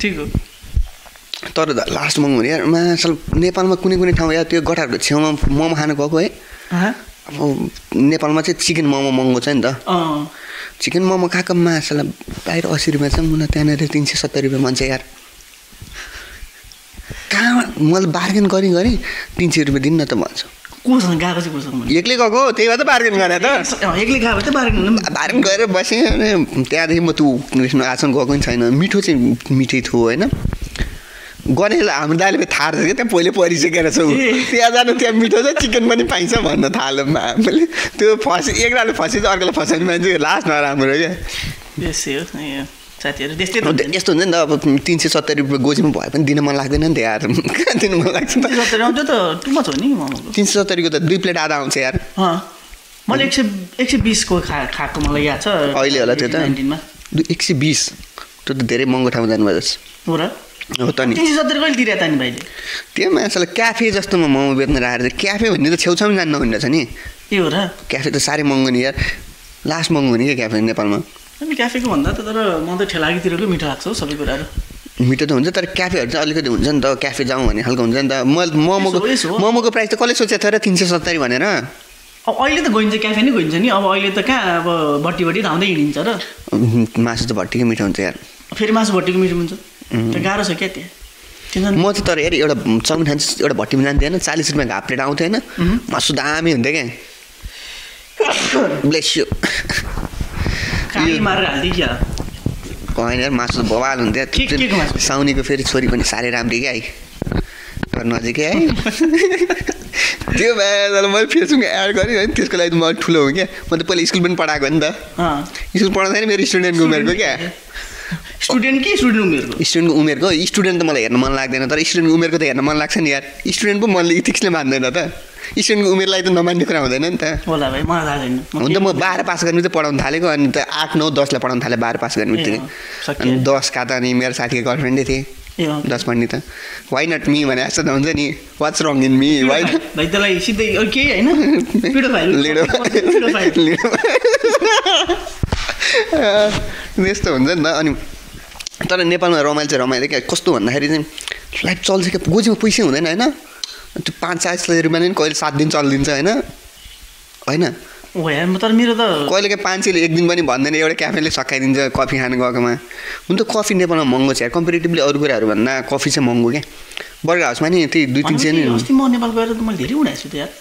ठिक हो
तर लास्ट महँगो हुने यार मासल नेपालमा कुनै ठाउँ या त्यो गठारको छेउमा मोमो खानु गएको है अब नेपालमा चाहिँ चिकन मोमो महँगो छ नि त चिकन मोमो खाएको मासला बाहिर 80 रुपियाँ छ मुना त्यहाँनिर 370 रुपियाँ भन्छ यार कहाँ मैले बार्गेन गरेँ 300 रुपियाँ दिनु न त भन्छु
कोसँग गएको चाहिँ कोसँग
एक्लै गएको त्यही भएर त बार्गेन गरे त
एक्लै गएको त
बार्गेन गरेर बसेँ अनि त्यहाँदेखि म त्यो आसन गएको नि छैन मिठो चाहिँ मिठै थियो होइन गरेलाई हाम्रो दाइले थाहा छ क्या त्यहाँ पहिले परिसकेर छौ त्यहाँ जानु त्यहाँ मिठो छ चिकन पनि पाइन्छ भन्न थाल्यो मैले त्यो एकजनाले फसेछ अर्कोलाई फसाउने मान्छे लास्ट नराम्रो क्या
साथीहरू त्यस्तै
यस्तो हुन्छ नि त अब 370 रुपियाँ गोजीमा भए पनि दिन मन लाग्दैन नि त यार कहाँ दिनु मन लाग्छ
370 आउँछ त टु मच हो नि
370 को त 2 प्लेट आधा आउँछ यार
मैले 120 को खाएको मलाई याद छ
अहिले होला त्यो त
19 मा
120 त्यो त धेरै महँगो ठाउँ जानु भएछ
हो र
हो त नि
370 कहिले तिरे त नि भाइले
त्यो मान्छेले क्याफे जस्तोमा मोमो बेच्न राखेर क्याफे भन्ने त छेउछाउमा जान्न हुने रहेछ नि
ए हो र
क्याफे त साह्रै महँगो नि यार लास्ट महँगो नि क्या क्याफे नेपालमा
अनि क्याफेको भन्दा त तर म त ठेलाकीतिरको मिठो लाग्छ हौ सबै कुराहरू
मिठो त हुन्छ तर क्याफेहरू चाहिँ अलिकति हुन्छ नि त क्याफे जाउँ भन्ने खालको हुन्छ नि त मोमोको प्राइस त कसले सोचेको थियो र 370 भनेर
अब अहिले त गइन्छ क्याफे नै गइन्छ नि अब अहिले त कहाँ अब भट्टी धाउँदै हिँडिन्छ र
मासु त भट्टीकै मिठो हुन्छ यार
फेरि मासु भट्टीको मिठो हुन्छ त्यो गाह्रो छ क्या त्यहाँ
म चाहिँ तर हेर एउटा चाउमिन खान्छ एउटा भट्टीमा जान्थेँ होइन 40 रुपियाँको हाफ प्लेट आउँथ्यो होइन मासु दामी हुन्थ्यो क्या ब्लेस यु
मारेर हाल्दै क्या
होइन यार मासु बवाल हुन्थ्यो साउनीको फेरि छोरी पनि साह्रै राम्री क्या है नजिकै है त्यो भएर मैले फेसबुकमा एड गरेँ होइन त्यसको लागि म ठुलो हो क्या म त पहिला स्कुल पनि पढाएको नि त स्कुल पढाउँदाखेरि मेरो स्टुडेन्टको उमेरको क्या स्टुडेन्टको उमेरको स्टुडेन्ट त मलाई हेर्न मन लाग्दैन तर स्टुडेन्टको उमेरको त हेर्न मन लाग्छ नि यार स्टुडेन्ट पो मनले इथिक्सले मान्दैन त स्टुडेन्टको उमेरलाई त नमान्ने कुरा हुँदैन नि त
होला भाइ मलाई थाहा छैन
हुन त म 12 पास गर्ने चाहिँ पढाउन थालेको अनि त 8 9 10 लाई पढाउन थाले 12 पास गर्ने बित्तिकै अनि 10 का त अनि मेरो साथीको गर्लफ्रेन्डै थिए 10 पढ्ने त वाइ नट मी भने जस्तो त हुन्छ नि what's wrong in me why
भाइ त्यसलाई सिधै केही हैन
त्यस्तो हुन्छ नि त अनि तर नेपालमा रमाइलो चाहिँ रमाइलो क्या कस्तो भन्दाखेरि चाहिँ लाइफ चल्छ क्या गोजीमा पैसै हुँदैन होइन त्यो 5-4 रुपियाँ नि कहिले 7 दिन चलिदिन्छ होइन
तर मेरो त
कहिले काहीँ 500ले एक दिन पनि भन्दैन एउटा क्याफेले सकाइदिन्छ कफी खानु गएकोमा हुन त कफी नेपालमा महँगो छ कम्पेरिटिभली अरू कुराहरू भन्दा कफी चाहिँ महँगो क्या बर्गर हाउसमा नि त्यही 2-3 नै
अस्ति म नेपाल गएर त मैले धेरै उडाएको छु त यार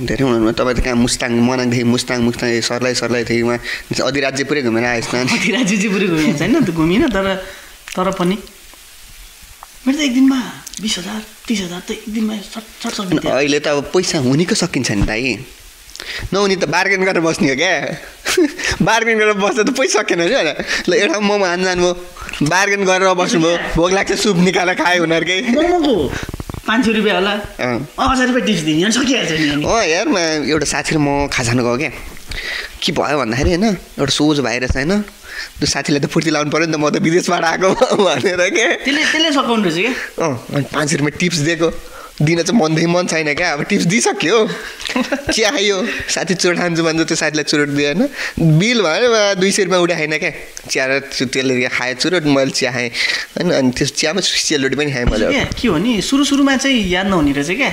धेरै उडाउनु तपाईँ त कहाँ मुस्ताङ मनाङदेखि मुस्ताङ सर्लाइ थिएँ उहाँ अधिराज्य पुरै घुमेर आएछ
अधिराज्य चाहिँ पुरै घुमेको छैन त घुमिनँ तर पनि मेरो त एक दिनमा 20,000 30,000 त एक दिनमा सर्ट सकिन्छ
अहिले त अब पैसा हुनेको सकिन्छ नि दाइ नहुने त बार्गेन गरेर बस्ने हो क्या बार्गेन गरेर बस्दा त पैसा सकेन क्या ल एउटा मोमो हान्न जानुभयो बार्गेन गरेर बस्नुभयो भोक लाग्छ सुप निकालेर खायो उनीहरूकै
मोमोको 500 रुपियाँ होला 1000 रुपियाँ टिप्स दिने अनि सकिहाल्छ नि
यार म एउटा साथी र म खाजान गयो क्या के भयो भन्दाखेरि होइन एउटा सोझ भाइरस होइन त्यो साथीलाई त फुर्ती लाउनु पऱ्यो नि त म त विदेशबाट आएको भनेर क्या
त्यसले सकाउनु रहेछ क्या
अनि 500 रुपियाँ टिप्स दिएको दिन चाहिँ मनदेखि मन छैन क्या अब टिप्स दिइसक्यो चिया खायो साथी चुरोट खान्छु भन्छ त्यो साथीलाई चुरोट दियो होइन बिल भयो 200 रुपियाँ उठाएन क्या चिया र त्यसले खाएँ चुरोट मैले चिया खाएँ होइन अनि त्यो चियामा सेलरोटी पनि खाएँ मैले
के हो नि सुरुमा चाहिँ याद नहुने रहेछ क्या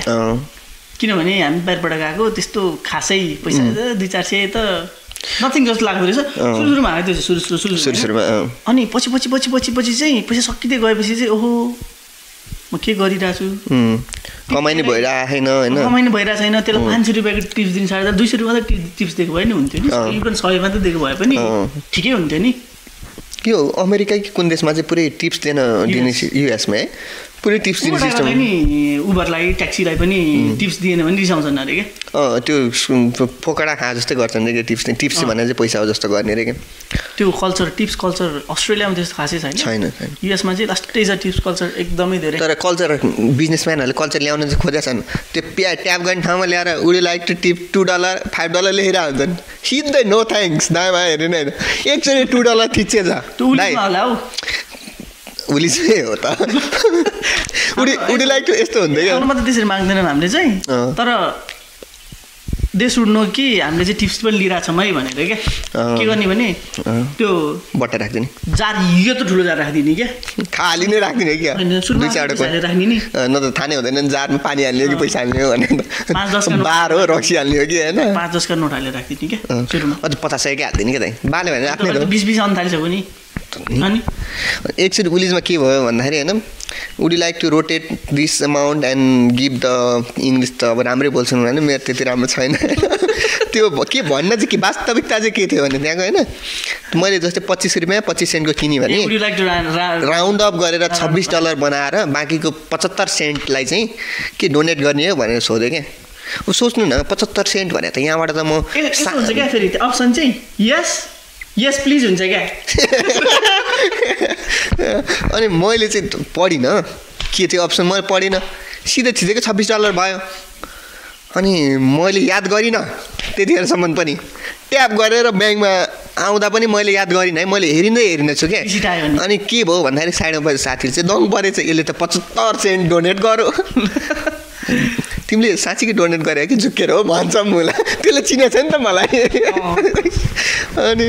किनभने हामी बाहिरबाट गएको त्यस्तो खासै पैसा 200-400 त नथिङ जस्तो लाग्दो रहेछ सुरुमा आयो त्यो सुरुमा अनि पछि चाहिँ पैसा सकिँदै गएपछि चाहिँ ओहो म के गरिरहेको छु
कमाइ नै भइरहेको
छैन त्यसलाई 500 रुपियाँको टिप्स दिनु साढे 200 रुपियाँ त टिप्स दिएको भए नि हुन्थ्यो नि इभन 100 मात्रै दिएको भए पनि ठिकै हुन्थ्यो नि
के हो अमेरिका कि कुन देशमा चाहिँ पुरै टिप्स दिने युएसमा है पुरै टिप्स दिने सिस्टम
नि उबरलाई ट्याक्सीलाई पनि टिप्स दिएन भने रिसाउँछन् अरे क्या
त्यो पोकडा खा जस्तै गर्छन् रे टिप्स भने चाहिँ पैसा हो जस्तो गर्ने रे क्या
त्यो टिप्स कल्चर अस्ट्रेलियामा त्यस्तो खासै छैन युएसमा चाहिँ लास्टै छ टिप्स कल्चर एकदमै धेरै
तर कल्चर बिजनेसम्यानहरूले कल्चर ल्याउन चाहिँ खोजेका छन् त्यो ट्याप गर्ने ठाउँमा ल्याएर उडी लाइक टु टिप $2 $5 लेखेर हुन्छन् सिधै नो थ्याङ्क्स दाइमा हेरेन होइन एकचोटि $2 थिचेछ उलिसै हो त उडी लाइक टु यस्तो हुँदै
क्या त त्यसरी माग्दैनन् हामीले चाहिँ तर दे सुड नो कि हामीले चाहिँ टिप्स पनि लिइरहेको छौँ है भनेर क्या के गर्ने भने त्यो
बट्टा राखिदिने
जार यो त ठुलो जार राखिदिने क्या
खाली नै राखिदिने क्या
राख्ने नि
न त थाहा नै हुँदैन जारमा पानी हाल्ने हो कि पैसा हाल्ने हो भने 5-10 बार हो रक्सी हाल्ने हो कि होइन
5-10 का नोट हालेर राखिदिने क्या सुरुमा
अझ 50 के हाल्दिने क्या दाइ बाले भने आफ्नै
20 आउनु थालिसक्यो नि अनि
एकचोटि पुलिसमा के भयो भन्दाखेरि होइन would you like to rotate this amount and give the English त अब राम्रै बोल्छन् भने मेरो त्यति राम्रो छैन त्यो के भन्न चाहिँ कि वास्तविकता चाहिँ के थियो भने त्यहाँको होइन मैले जस्तै 25 रुपियाँ 25 सेन्टको किनेँ भने राउन्ड अप गरेर $26 बनाएर बाँकीको 75 सेन्टलाई चाहिँ के डोनेट गर्ने हो भनेर सोधेँ क्या सोच्नु न 75 सेन्ट भने त यहाँबाट त म
हुन्छ क्या फेरि अप्सन चाहिँ यस प्लिज हुन्छ क्या
अनि मैले चाहिँ पढिनँ के थियो अप्सन मैले पढिनँ सिधै छिधैको $26 भयो अनि मैले याद गरिनँ त्यतिखेरसम्म पनि ट्याप गरेर ब्याङ्कमा आउँदा पनि मैले याद गरिनँ है मैले हेरिँदै छु क्या अनि के भयो भन्दाखेरि साइडमा साथीहरू चाहिँ दङ परेछ यसले त 75 सेन्ट डोनेट गरौ तिमीले साँच्चीकै डोनेट गरे कि झुक्केर हो भन्छ मुला त्यसले चिनेछ नि त मलाई अनि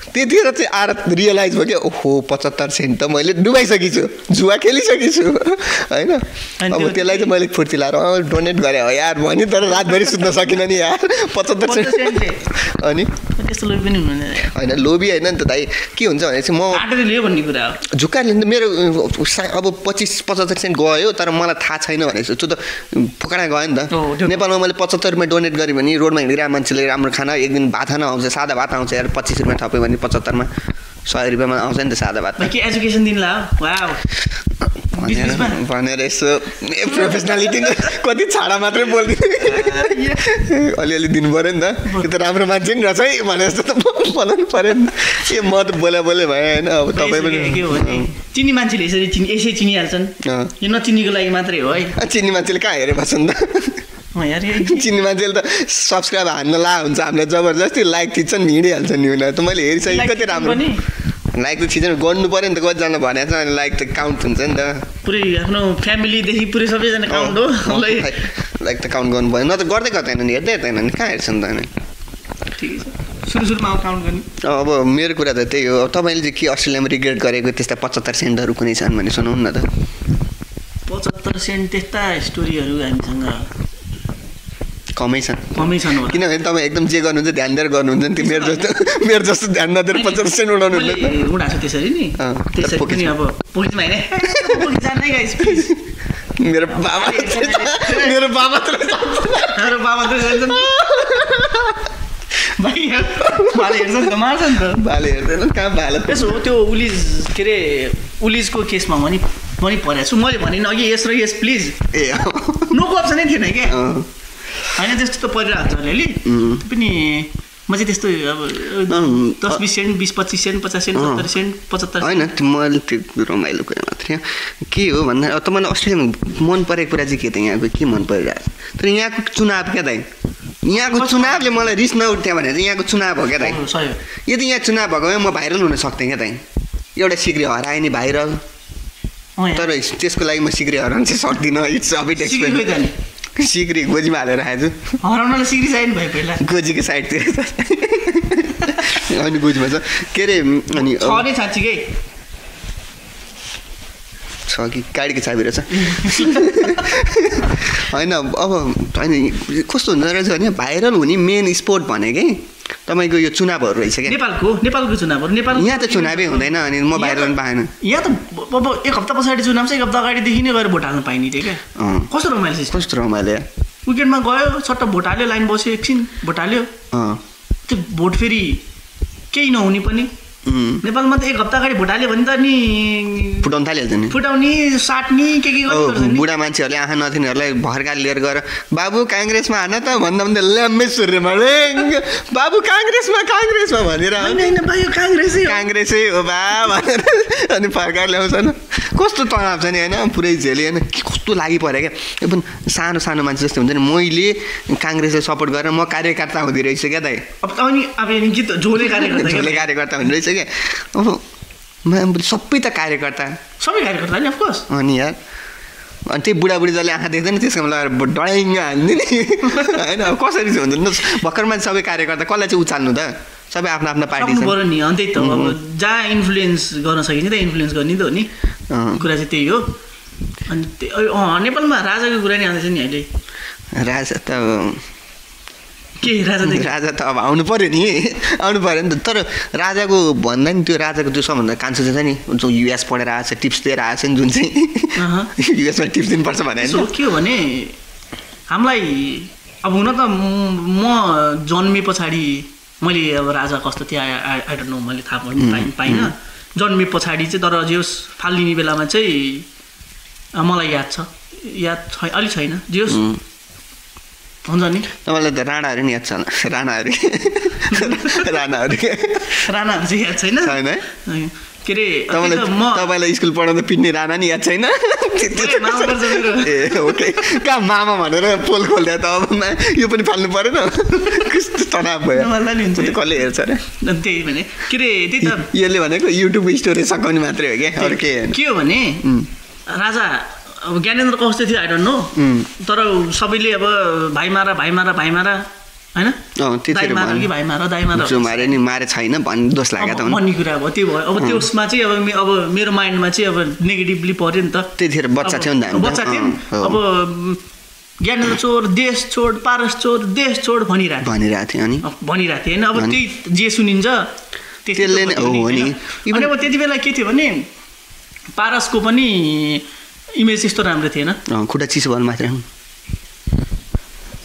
त्यतिखेर चाहिँ आएर रियलाइज भयो क्या ओहो 75 सेन्ट त मैले डुबाइसकेको छु जुवा खेलिसकेको छु होइन अब त्यसलाई चाहिँ मैले फुर्ती लाएर डोनेट गरेँ हो यार भने तर रातभरि सुत्न सकिनँ नि यार 75 सेन्ट अनि
त्यस्तो लोभी पनि हुँदैन
होइन लोभी होइन नि त दाइ के हुन्छ भने चाहिँ म
लियो भन्ने कुरा हो
झुक्का लिँदा मेरो अब 25-75 सेन्ट गयो तर मलाई थाहा छैन भनेपछि त्यो त फुकाडा गयो नि त नेपालमा मैले 75 रुपियाँ डोनेट गरेँ भने रोडमा हिँडिरहेको मान्छेले राम्रो खाना एक दिन भात खाना आउँछ सादा भात आउँछ यार 25 रुपियाँ थप्यो भने 75 मा 100 रुपियाँमा आउँछ नि त सादा भात
के एजुकेसन दिनला वाउ
भनेर यसो प्रोफेसनालिटी कति छाडा मात्रै बोलिदिनु अलिअलि दिनु पऱ्यो नि त त्यो त राम्रो मान्छे नि रहेछ है भने जस्तो त बोलाउनु पऱ्यो नि त म त बोले भयो होइन अब तपाईँ पनि
चिनी मान्छेले यसै चिनिहाल्छन् यो नचिनीको लागि मात्रै हो है
चिनी मान्छेले कहाँ हेरे बस्छ नि त चिनी मान्छेले त सब्सक्राइब हान्न ला हुन्छ हामीलाई जबरजस्ती लाइक थिच्छन् हिँडिहाल्छ नि उनीहरू त मैले हेरिसकेँ कति राम्रो लाइक त थिचेन गर्नु पऱ्यो नि त कतिजना भनेको छ अनि लाइक त काउन्ट हुन्छ नि त
पुरै आफ्नो फ्यामिलीदेखि पुरै सबैजना काउन्ट हो
लाइक त काउन्ट गर्नु पऱ्यो न त गर्दै गर्दैन नि हेर्दै हेर्दैन नि कहाँ हेर्छ नि त अनि
ठिकै छ सुरुमा काउन्ट गर्ने
अब मेरो कुरा त त्यही हो अब तपाईँले चाहिँ के अस्ट्रेलियामा रिग्रेट गरेको त्यस्ता 75 सेन्टहरू कुनै छन् भने सुनाउनु न त
75 सेन्ट त्यस्ता स्टोरीहरू हामीसँग
कमै छन्
किनभने
तपाईँ एकदम जे गर्नुहुन्छ ध्यान दिएर गर्नुहुन्छ नि त्यो मेरो जस्तो ध्यान नदिएर 50 सेन्ट उडाउनु
उडाएको त्यसरी नि त्यसरी पनि अब पुलिसमा होइन जान्नै गाइस प्लिज
मेरो बाबा
भाले हेर्छ नि त मार्छ नि त
भाले हेर्दैन कहाँ भाले
त्यसो हो त्यो उलिज के अरे उलिजको केसमा पनि परेको छु मैले भने अघि यस र यस प्लिज
ए
नोको अप्सनै थिएन क्या होइन त्यस्तो त परिरहेको छ अलिअलि पनि म चाहिँ त्यस्तो अब 10-20 सेन्ट 20-25 सेन्ट 50 सेन्ट 70 सेन्ट 75
होइन मैले त्यो रमाइलो कुरा मात्रै के हो भन्दा अब तपाईँलाई अस्ट्रेलियामा मन परेको कुरा चाहिँ के त यहाँको के मन परिरहेको तर यहाँको चुनाव क्या दाइ यहाँको चुनावले मलाई रिस नउठ्यो भने चाहिँ यहाँको चुनाव हो क्या दाइ यदि यहाँ चुनाव भएको भए म भाइरल हुन सक्थेँ क्या दाइ एउटा सिक्री हराएँ नि भाइरल तर त्यसको लागि म सिक्री हराउन चाहिँ सक्दिनँ इट्स अ बिट एक्सपेन्सिभ सिक्री गोजीमा हालेर आएछु
हराउनलाई सिक्री साइड भयो पहिला
गोजीको साइडतिर अनि गोजीमा छ के अरे अनि
साँच्चीकै
छ कि गाडीको चाबी रहेछ होइन अब होइन कस्तो हुँदो रहेछ भने भाइरल हुने मेन स्पोर्ट भनेकै तपाईँको यो चुनावहरू रहेछ क्या
नेपालको चुनावहरू नेपाल
यहाँ त चुनावै हुँदैन अनि म भाइरल पनि पाएन
यहाँ त अब एक हप्ता पछाडि चुनाव चाहिँ एक हप्ता अगाडिदेखि नै गएर भोट हाल्नु पाइने थियो क्या कस्तो रमाइलो
कस्तो रमाइलो
विकेन्डमा गयो सट्ट भोट हाल्यो लाइन बस्यो एकछिन भोट हाल्यो त्यो भोट फेरि केही नहुने पनि नेपालमा त एक हप्ता अगाडि भोट हाल्यो भने त नि
फुटाउनु थालिहाल्छ नि
फुटाउने साट्ने के गर्छ
बुढा मान्छेहरूले आँखा नथिनेहरूलाई भर्का लिएर गएर बाबु काङ्ग्रेसमा हान त भन्दा भन्दा ल्याम्मै सुर्रेमा बाबु काङ्ग्रेसमा भनेर काङ्ग्रेसै हो बा भनेर अनि फर्काएर ल्याउँछन् कस्तो तनाव छ नि होइन पुरै झेली होइन कस्तो लागि पऱ्यो क्या एकदम सानो सानो मान्छे जस्तो हुन्छ नि मैले काङ्ग्रेसलाई सपोर्ट गरेर म कार्यकर्ता हुँदै रहेछु क्या दाइ
अब झोले
कार्यकर्ता हुँदो रहेछ क्या अब सबै त कार्यकर्ता
नि अफकोर्स
अनि यार अनि त्यही बुढाबुढी जसले आँखा देख्दैन त्यसकोमा लगाएर डढाइङ हाल्ने नि होइन अब कसरी चाहिँ हुन्छ भर्खर मान्छे सबै कार्यकर्ता कसलाई चाहिँ उचाल्नु त सबै आफ्नो आफ्नो पार्टी छ
नि अनि त्यही त अब जहाँ इन्फ्लुएन्स गर्न सकिन्छ त्यहाँ इन्फ्लुएन्स गर्ने त हो नि कुरा चाहिँ त्यही हो अनि नेपालमा राजाको कुरा नि आउँदैछ नि अहिले
राजा त
के
राजा त अब आउनु पऱ्यो नि त तर राजाको भन्दा नि त्यो राजाको त्यो सबभन्दा कान्छो चाहिँ छ नि जो युएस पढेर आएको छ टिप्स दिएर आएको छ नि जुन चाहिँ युएसमा टिप्स दिनुपर्छ भने
के हो भने हामीलाई अब हुन त म जन्मे पछाडि मैले अब राजा कस्तो थियो आई डोन्ट नो मैले थाहा पाइनँ जन्मे पछाडि चाहिँ तर जे होस् फालिने बेलामा चाहिँ मलाई याद छ अलि छैन जे होस् हुन्छ नि
तपाईँलाई त राणाहरू नि याद छ राणाहरू
चाहिँ याद छैन के अरे
तपाईँलाई स्कुल पढाउँदा पिट्ने राणा नि याद छैन ए ओके कहाँ मामा भनेर पोल खोल्दा त अब यो पनि फाल्नु परेन कस्तो तनाव भयो कसले हेर्छ अरे
त्यही भने के अरे त्यही त
यसले भनेको युट्युब स्टोरी सघाउने मात्रै हो क्या अरू
के हो भने राजा अब ज्ञानेन्द्र कस्तो थियो आई डोन्ट नो तर सबैले अब भाइ मारा होइन
जो मारे नि मारे छैन भन्ने दोष लाग्यो त
भन्ने कुरा अब त्यो भयो अब त्यसमा चाहिँ अब मेरो माइन्डमा चाहिँ अब नेगेटिभली पर्यो नि त
त्यतिखेर बच्चा थियो नि
बच्चा थियो अब ज्ञानेन्द्र चोर देश छोड पारस चोर देश छोड भनिरहेको थियो होइन अब त्यही जे सुनिन्छ
त्यसले नै हो नि
अनि अब त्यति बेला के थियो भने पारसको पनि इमेज त्यस्तो राम्रो थिएन
खुट्टा चिसो भयो मात्रै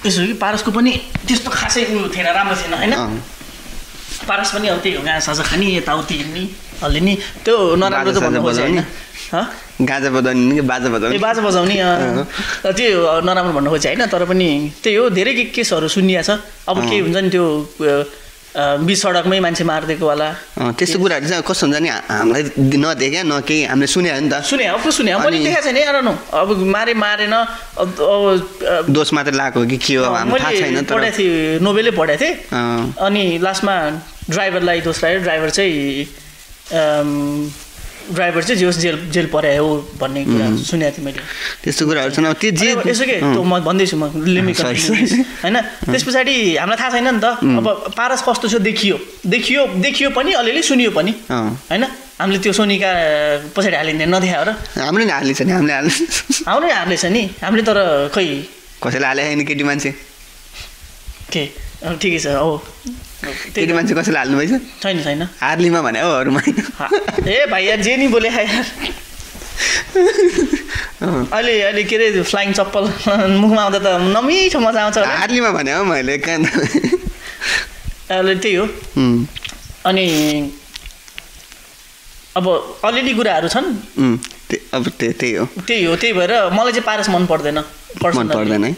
यसो कि पारसको पनि त्यस्तो खासै उयो थिएन राम्रो थिएन होइन पारस पनि अब त्यही हो घाँस साझा खाने यताउति हिँड्ने हल्ले नि त्यो नराम्रो त भन्नु खोज्छ होइन
गाजा बजाउने कि बाजा बजाउने?
बाजा बजाउने त्यो नराम्रो भन्नु खोजेँ होइन, तर पनि त्यही हो, धेरै केसहरू सुनिया छ। अब के हुन्छ नि त्यो बिच सडकमै मान्छे मारिदिएकोवाला
त्यस्तो कुराहरू चाहिँ कस्तो हुन्छ नि, हामीलाई नदेख्या न केही, हामीले सुन्यो नि त।
सुने मैले देखाएको छैन यार, अब मारेन, अब
दोष मात्र लागेको कि के हो हामीलाई थाहा छैन।
पढेको थिएँ, नोभेलै पढेको थिएँ, अनि लास्टमा ड्राइभरलाई दोष लाग्यो, ड्राइभर चाहिँ जेल परे हो भन्ने कुरा सुनेको थिएँ मैले।
त्यस्तो कुराहरू छन्। अब त्यो जे
यसो के म भन्दैछु, म लिमिट होइन। त्यस पछाडि हामीलाई थाहा छैन नि त, अब पारस कस्तो छ देखियो पनि, अलिअलि सुनियो पनि होइन। हामीले त्यो सोनिका पछाडि हालिने नदेखा हो र,
हाम्रो नि हालेछ नि,
हाम्रो नि हालेछ नि हामीले, तर खै
कसैले हाले छैन केटी मान्छे
के ठिकै छ हो।
केटी मान्छे कसैले हाल्नु भएछ?
छैन
हार्लीमा भने हो अरूमा
ए भाइ यार जे नि बोले यार। अहिले के अरे फ्लाइङ चप्पल मुखमा आउँदा त नमिठो मजा आउँछ।
हार्लीमा भने हो मैले
अहिले त्यही हो। अनि अब अलिअलि कुराहरू छन्,
अब त्यही हो।
त्यही भएर मलाई चाहिँ पारस मन पर्दैन
है।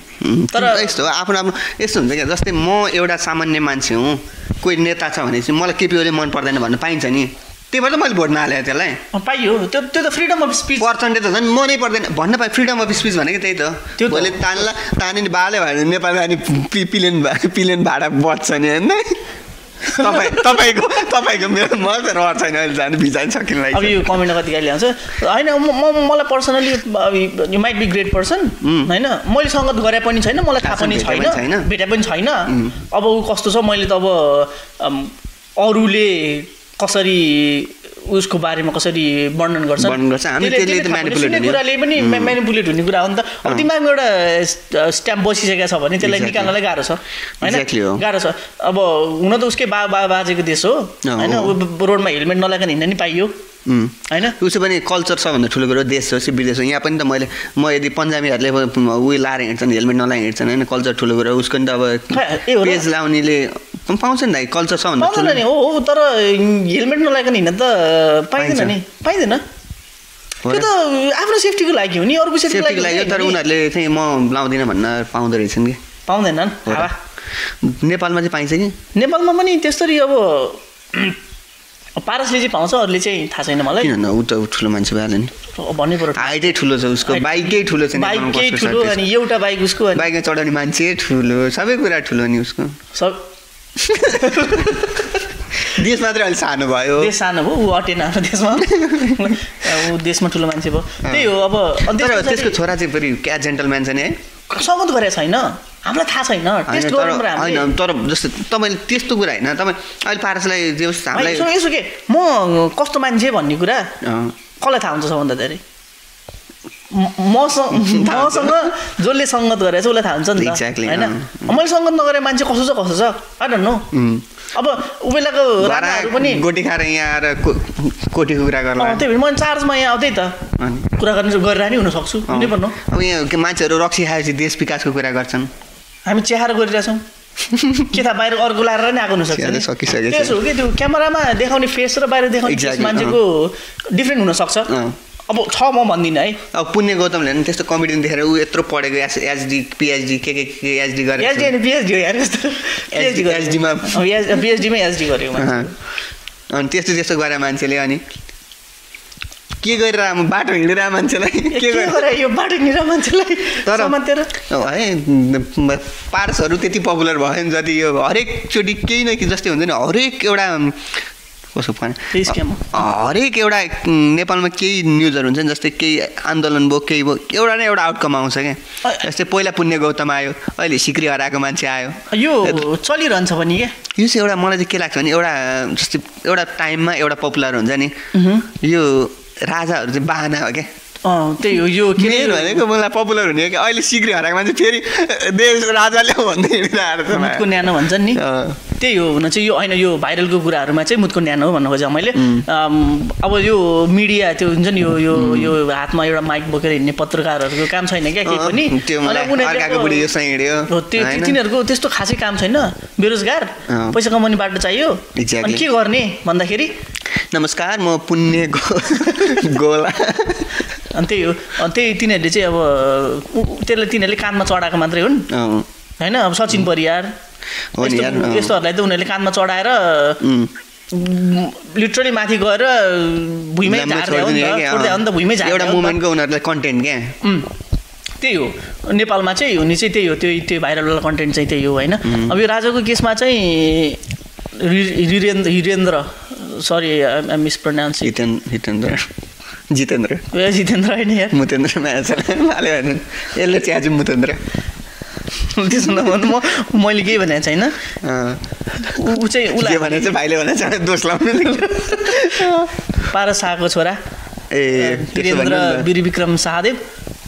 तर यस्तो हो, आफ्नो यस्तो हुन्छ क्या, जस्तै म एउटा सामान्य मान्छे हुँ, कोही नेता छ भने चाहिँ मलाई केपी ओली मन पर्दैन भन्न पाइन्छ नि, त्यही भएर मैले भोट नहालेँ त्यसलाई।
पाइयो त्यो त फ्रिडम अफ स्पिच।
पर्सेन्टेज त झन् मनै पर्दैन भन्न पाएँ, फ्रिडम अफ स्पिच भनेको त्यही त। त्यो भोलि ताने बाल्यो भने नेपालमा अनि पिलेन भाडा बढ्छ नि होइन। तपाईँको मेरो म त रहर छैन अहिले जानु, भिजाइ सकिन।
अब यो कमेन्ट कति गाली आउँछ होइन, मलाई personally you might be great person होइन, मैले सङ्गत गरे पनि छैन, मलाई थाहा पनि छैन, भेटे पनि छैन। अब ऊ कस्तो छ मैले त अब अरूले कसरी उसको बारेमा कसरी वर्णन गर्छ, कुराले पनि म्यानिपुलेट हुने कुरा हो नि त। अब दिमागमा एउटा स्ट्याम्प बसिसकेको छ भने त्यसलाई निकाल्नलाई गाह्रो छ होइन, गाह्रो छ। अब हुन त उसकै बाजेको देश हो होइन, रोडमा हेलमेट नलागेर हिँड्न नि पाइयो होइन।
उसो पनि कल्चर सबभन्दा ठुलो कुरो देश हो, विदेश हो। यहाँ पनि त म यदि पन्जाबीहरूले उयो लाएर हिँड्छन्, हेलमेट नलाएर हिँड्छन् होइन, कल्चर ठुलो कुरो हो। उसको नि त अब पेज लाउनेले पाउँछ नि त, कल्चर सबभन्दा ठुलो
नि हो। तर हेलमेट नलाइकन हिँड्न त पाइँदैन नि, पाइँदैन। त्यो त आफ्नो सेफ्टीको लागि हो नि, अरूको सेफ्टीको लागि।
तर उनीहरूले चाहिँ म लाउँदिनँ भन्न पाउँदो रहेछन् कि
पाउँदैनन्।
नेपालमा चाहिँ पाइन्छ कि?
नेपालमा पनि त्यस्तरी अब पारसले चाहिँ पाउँछ, अरूले चाहिँ थाहा छैन मलाई।
किन ऊ त ठुलो मान्छे भइहाल्यो नि,
भन्नै पर्यो।
हाइटै ठुलो छ उसको, बाइकै ठुलो छ,
बाइकै ठुलो, अनि एउटा बाइक उसको,
बाइकमा चढाउने मान्छे ठुलो, सबै कुरा ठुलो नि उसको। देश मात्रै अलिक सानो भयो,
देश सानो भयो, ऊ अटेन हाम्रो देशमा, ऊ देशमा ठुलो मान्छे भयो। त्यही हो। अब
तर त्यसको छोरा चाहिँ फेरि क्या जेन्टलम्यान छ नि है,
सङ्गत गरेको छैन, हामीलाई थाहा छैन।
होइन तर जस्तो तपाईँले त्यस्तो कुरा होइन, तपाईँ अहिले पारसलाई जे होस् हामीलाई
यसो के म कस्तो मान्छे भन्ने कुरा कसलाई थाहा हुन्छ सबभन्दा धेरै? मसँग जसले सङ्गत गरेको छ उसलाई थाहा हुन्छ नि त होइन। मैले सङ्गत नगरे मान्छे कसो छ आई डोन्ट नो। अब उ बेलाको राजाहरू पनि
गोटी खाएर यहाँ आएर कोटीको कुरा गर्ला,
त्यही भएर मैले चार्जमा यहाँ आउँदै त कुरा गरेर नि हुनसक्छु, हुनै पर्नु।
अब यहाँ मान्छेहरू रक्सी खाएपछि देश विकासको कुरा गर्छन्,
हामी च्याएर गरिरहेछौँ के थाहा, बाहिर अर्को लाएर नि आएको हुनसक्छ। त्यसो हो कि त्यो क्यामेरामा देखाउने फेस र बाहिर देखाउने मान्छेको डिफ्रेन्ट हुनसक्छ। अब छ म भन्दिनँ है।
अब पुण्य गौतमले नि त्यस्तो कमेडियन देखेर ऊ यत्रो पढेको एचडी पिएचडी के एचडी गरेको,
एचडी होइन पिएचडी हो यार,
एचडीमा
पिएचडीमै एचडी गरेको
अनि त्यस्तो गरे मान्छेले। अनि के गरिरह बाटो हिँडिरहेको मान्छेलाई
के गरे यो बाटो हिँडिरहेको मान्छेलाई
तर है पार्सहरू त्यति पपुलर भयो नि, जति यो हरेकचोटि केही न केही जस्तै हुन्छ नि, हरेक एउटा कसो भने हरेक एउटा नेपालमा केही न्युजहरू हुन्छ नि, जस्तै केही आन्दोलन भयो केही भयो, एउटा न एउटा आउटकम आउँछ क्या। जस्तै पहिला पुण्य गौतम आयो, अहिले सिक्री हराएको मान्छे आयो,
यो चलिरहन्छ पनि क्या।
यो चाहिँ एउटा मलाई चाहिँ के लाग्छ भने एउटा जस्तै एउटा टाइममा एउटा पपुलर हुन्छ नि, यो राजाहरू चाहिँ बाहना हो क्या।
त्यही हो, यो के
भनेको मलाई पपुलर हुने हो कि अहिले सिक्री हराएको मान्छे फेरि देश राजाले भन्दै हिँडिरहेको छ,
मुतको न्यानो भन्छन् नि। त्यही हो, हुन चाहिँ यो होइन, यो भाइरलको कुराहरूमा चाहिँ मुतको न्यानो हो भन्नु खोजेँ मैले। अब यो मिडिया त्यो हुन्छ नि, यो हातमा एउटा माइक बोकेर हिँड्ने पत्रकारहरूको काम छैन क्या केही पनि। तिनीहरूको त्यस्तो खासै काम छैन, बेरोजगार, पैसा कमाउने बाटो चाहियो, अनि के गर्ने भन्दाखेरि
नमस्कार म पुण्य गोला
अनि त्यही हो त्यही तिनीहरूले चाहिँ अब त्यसलाई तिनीहरूले कानमा चढाएको मात्रै हुन् होइन अब सचिन परियार यस्तोहरूलाई त उनीहरूले कानमा चढाएर लिटरली माथि गएर भुइँमै झार्दै हो नि त भुइँमै झार्दै
एउटा मोमेन्टको उनीहरूलाई कन्टेन्ट क्या
त्यही हो नेपालमा चाहिँ हुने चाहिँ त्यही हो त्यो भाइरल कन्टेन्ट चाहिँ त्यही हो होइन अब यो राजाको केसमा चाहिँ हिरेन्द्र सरी आई मिसप्रोनाउन्स जितेन्द्र होइन यार
मुतेन्द्र यसले चाहिँ आज मुतेन्द्र
त्यसो नभन्नु मैले केही भनेको छैन ऊ चाहिँ उसलाई
भने चाहिँ भाइले भने चाहिँ दोष लाउनु
पारस शाहको छोरा हिरेन्द्र वीरविक्रम शाहदेव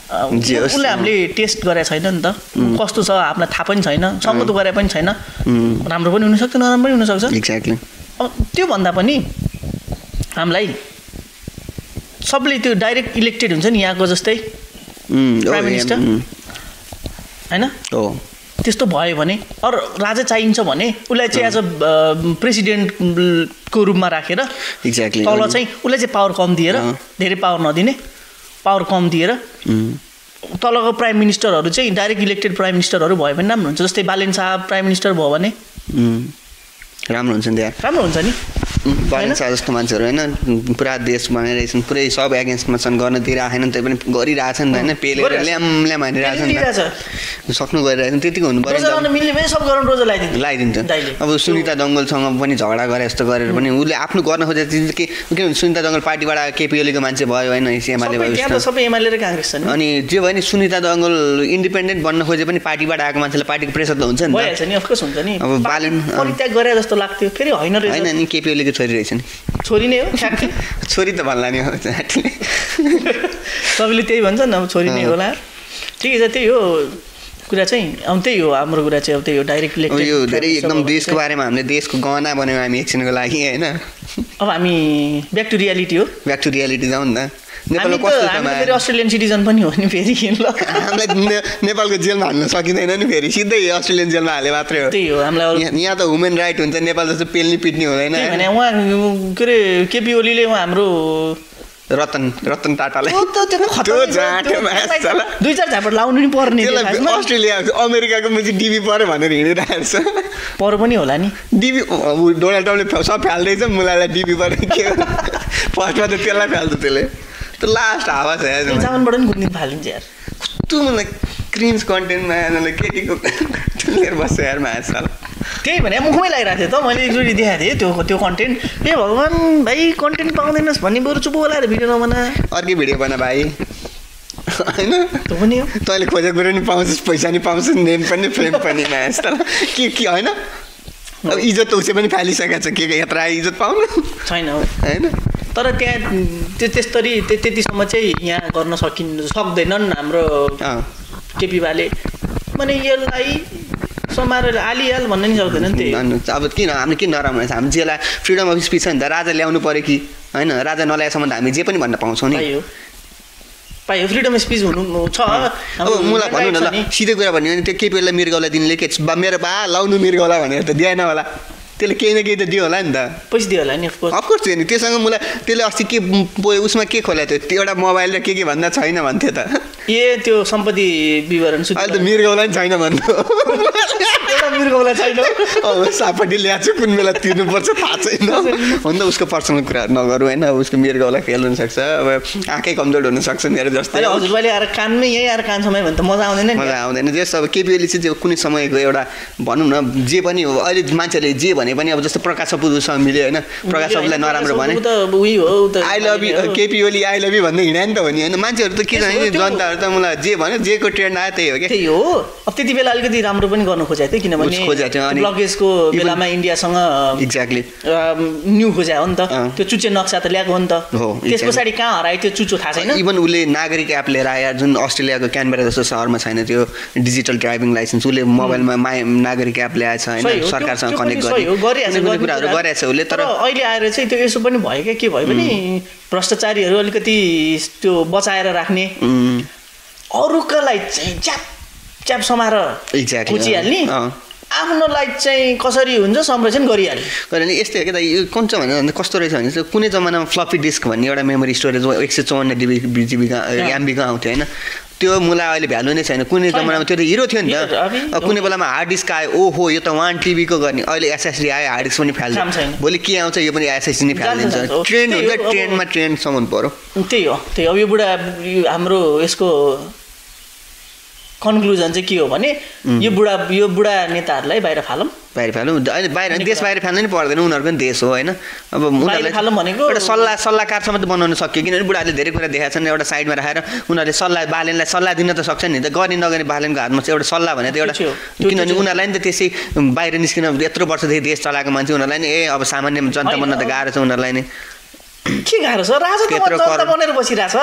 उसलाई हामीले टेस्ट गरेको छैन नि त कस्तो छ हामीलाई थाहा पनि छैन सँग त गरे पनि छैन राम्रो पनि हुनसक्छ नराम्रो पनि हुनसक्छ
एक्ज्याक्टली
अब त्यो भन्दा पनि हामीलाई सबले त्यो डाइरेक्ट इलेक्टेड हुन्छ नि यहाँको जस्तै प्राइम मिनिस्टर होइन त्यस्तो भयो भने अरू राजा चाहिन्छ भने उसलाई चाहिँ एज अ प्रेसिडेन्टको रूपमा राखेर
एक्ज्याक्टली
तल चाहिँ उसलाई चाहिँ पावर कम दिएर धेरै पावर नदिने पावर कम दिएर तलको प्राइम मिनिस्टरहरू चाहिँ डाइरेक्ट इलेक्टेड प्राइम मिनिस्टरहरू भयो भने राम्रो हुन्छ जस्तै बालेन शाह प्राइम मिनिस्टर भयो भने
राम्रो हुन्छ नि
राम्रो हुन्छ नि
बालेन शाह जस्तो मान्छेहरू होइन पुरा देश बनाइरहेछन् पुरै सब एगेन्स्टमा छन् गर्न दिइरहेन त्यही पनि गरिरहेछन् होइन पेले ल्याम ल्याम हानिरहेछन् सक्नु गरिरहेछन् त्यतिको हुनु पर्यो लगाइदिन्छ अब सुनिता दङ्गलसँग पनि झगडा गरे जस्तो गरेर पनि उसले आफ्नो गर्न खोजेको के किनभने सुनिता दङ्गल पार्टीबाट केपिओलीको मान्छे भयो होइन एमाले भयो
सबै एमाले र काङ्ग्रेस छ
अनि जे भयो नि सुनिता दङ्गल इन्डिपेन्डेन्ट बन्न खोजे पनि पार्टीबाट आएको मान्छेलाई पार्टीको प्रेसर त हुन्छ नि
भइहाल्छ नि अफकोर्स हुन्छ नि
अब बालेन
परित्याग गरे जस्तो लाग्थ्यो फेरि होइन
नि केपिओलीको छोरी रहेछ नि
छोरी नै हो
छोरी त भन्ला नि हो
सबैले त्यही भन्छ नि अब छोरी नै होला ठिकै छ त्यही हो कुरा चाहिँ अब त्यही हो हाम्रो कुरा चाहिँ अब त्यही हो डाइरेक्ट
यो धेरै एकदम देशको बारेमा हामीले देशको गहना बन्यौँ हामी एकछिनको लागि होइन
अब हामी ब्याक टु रियालिटी
जाउँ न
नेपालको कस्तो फेरि अस्ट्रेलियन सिटिजन पनि हो नि फेरि ल
हामीलाई नेपालको जेलमा हाल्न सकिँदैन नि फेरि सिधै अस्ट्रेलियन जेलमा हाले मात्रै हो
त्यही हो हामीलाई
यहाँ त ह्युमन राइट हुन्छ नेपाल जस्तो पेल्नी पिट्ने हुँदैन
भने उहाँ के अरे केपी ओलीले उहाँ हाम्रो
रतन टाटाले
दुई चार झापट लाउनु नि पर्ने
अस्ट्रेलिया अमेरिकाको मान्छे डिबी पऱ्यो भनेर हिँडिरहेको छ
पर पनि होला नि
डिबी डोनाल्ड ट्रम्पले सब फाल्दैछ मुलालाई डिबी पऱ्यो के फर्स्टमा त त्यसलाई फाल्छ त्यसले त्यो लास्ट हावा छ यार
जापानबाट पनि कुन दिन फालिन्छ यार
कस्तो मलाई क्रिन्ज कन्टेन्टमा केटीको लिएर बस्छ यार माछा
त्यही भने मुखमै लागिरहेको थियो त मैले एकचोटि देखाएको थिएँ त्यो कन्टेन्ट ए भगवान् भाइ कन्टेन्ट पाउँदैनस् भन्ने बरु चुप बोलाएर भिडियो नबना
अर्कै भिडियो बना भाइ होइन
त्यो पनि हो
तैँले खोजेको कुरो नि पाउँछस् पैसा नि पाउँछस् नेम पनि फ्रेम पनि माछा के होइन अब इज्जत त उसै पनि फालिसकेको छ के यत्रो इज्जत पाउनु
छैन
होइन
तर त्यहाँ त्यस्तरी त्यतिसम्म चाहिँ यहाँ गर्न सक्दैनन् हाम्रो केपी बाले माने यसलाई समारेर आलिहाल भन्न नि सक्दैन नि त्यही
अब किन हामीले किन नराम्रो हामी जेलाई फ्रिडम अफ स्पिच छ नि त राजा ल्याउनु पऱ्यो कि होइन राजा नल्याएसम्म हामी जे पनि भन्न पाउँछौँ नि
पायो फ्रिडम अफ स्पिच हुनु छ
अब मलाई भन्नु न ल सिधै कुरा भन्यो भने त्यो केपीलाई मृगौला दिनले के मेरो बा लाउनु मृगौला भनेर त दिएन होला त्यसले केही न केही त दियो होला नि त
पैसा दियो होला नि
अफकोर्स दियो नि त्योसँग मलाई त्यसले अस्ति के उसमा के खोलेको थियो त्यो एउटा मोबाइल र के भन्दा छैन भन्थ्यो त
त्यो सम्पत्ति विवरण
अहिले त मृगौला नि छैन भन्नु
एउटा मृगौला छैन
सापट्टि ल्याएको छु कुन बेला तिर्नुपर्छ थाहा छैन भन्दा उसको पर्सनल कुरा नगरौँ होइन उसको मृगौला फेल हुनसक्छ अब आँखै कमजोर हुनसक्छ मेरो जस्तै
हजुरबाले आएर कानमै यही आएर कान समय भने त मजा आउँदैन
मजा आउँदैन जस अब केपिओली चाहिँ कुनै समयको एउटा भनौँ न जे पनि हो अहिले मान्छेले जे भने पनि अब जस्तो प्रकाश सपुसँग मिल्यो होइन प्रकाश सपुलाई नराम्रो भने I love you KP Oli I love you भन्दै हिँड्यो नि त हो नि होइन मान्छेहरू त के जाने जनताहरू त मलाई जे भन्यो जेको ट्रेन्ड आयो त्यही हो क्या
त्यही हो अब त्यति बेला अलिकति राम्रो पनि गर्न खोजेको थियो किनभने ब्लगेजको बेलामा इन्डियासँग
एक्ज्याक्टली
न्यू खोज्या हो नि त त्यो चुच्चे नक्सा त ल्याएको हो नि त त्यस पछाडि कहाँ हरायो त्यो चुच्चो थाहा छैन
इभन उसले नागरिक एप लिएर आयो जुन अस्ट्रेलियाको क्यानबेरा जस्तो सहरमा छैन त्यो डिजिटल ड्राइभिङ लाइसेन्स उसले मोबाइलमा नागरिक एप ल्याएछ होइन सरकारसँग कनेक्ट गर्ने कुराहरू गरेछ उसले तर
अहिले आएर चाहिँ त्यो यसो पनि भयो क्या के भयो भने भ्रष्टाचारीहरू अलिकति त्यो बचाएर राख्ने अरूकालाई चाहिँ च्याप च्याप समाएर खुचिहाल्ने आफ्नोलाई चाहिँ कसरी हुन्छ संरक्षण गरिहाल्यो
गरेर यस्तै हो क्या त यो कुन चाहिँ भने कस्तो रहेछ भने चाहिँ कुनै जमानामा फ्लपी डिस्क भन्ने एउटा मेमोरी स्टोरेज 154 जिबीको एमबीको आउँथ्यो होइन त्यो मलाई अहिले भ्यालु नै छैन कुनै जमानामा त्यो त हिरो थियो नि त कुनै बेलामा हार्ड डिस्क आयो ओहो यो त 1 TB को गर्ने अहिले एसएसडी आयो हार्ड डिस्क पनि फाल्छ भोलि के आउँछ यो पनि एसएसडी नै फालिदिन्छ ट्रेन्ड हुन्छ ट्रेन्डमा ट्रेन्डसम्म पर्यो
त्यही हो अब यो बुढा हाम्रो यसको कन्क्लुजन चाहिँ के हो भने यो बुढा नेताहरूलाई बाहिर फालौँ
अहिले बाहिर देश बाहिर फाल्नु नि पर्दैन उनीहरूको पनि देश हो होइन अब उनीहरूलाई
फालौँ भनेको
एउटा सल्लाहकारसम्म त बनाउन सक्यो किनभने बुढाले धेरै कुरा देखाएको छन् एउटा साइडमा राखेर उनीहरूले बालेनलाई सल्लाह दिन त सक्छ नि त गर्ने नगर्ने बालेनको हातमा चाहिँ एउटा सल्लाह भने त एउटा किनभने उनीहरूलाई नि त त्यसै बाहिर निस्किन यत्रो वर्षदेखि देश चलाएको मान्छे उनीहरूलाई नि अब सामान्य जनता बन्न त गाह्रो छ उनीहरूलाई नि
के गाह्रो छ राजा त बनेर बसिरहेछ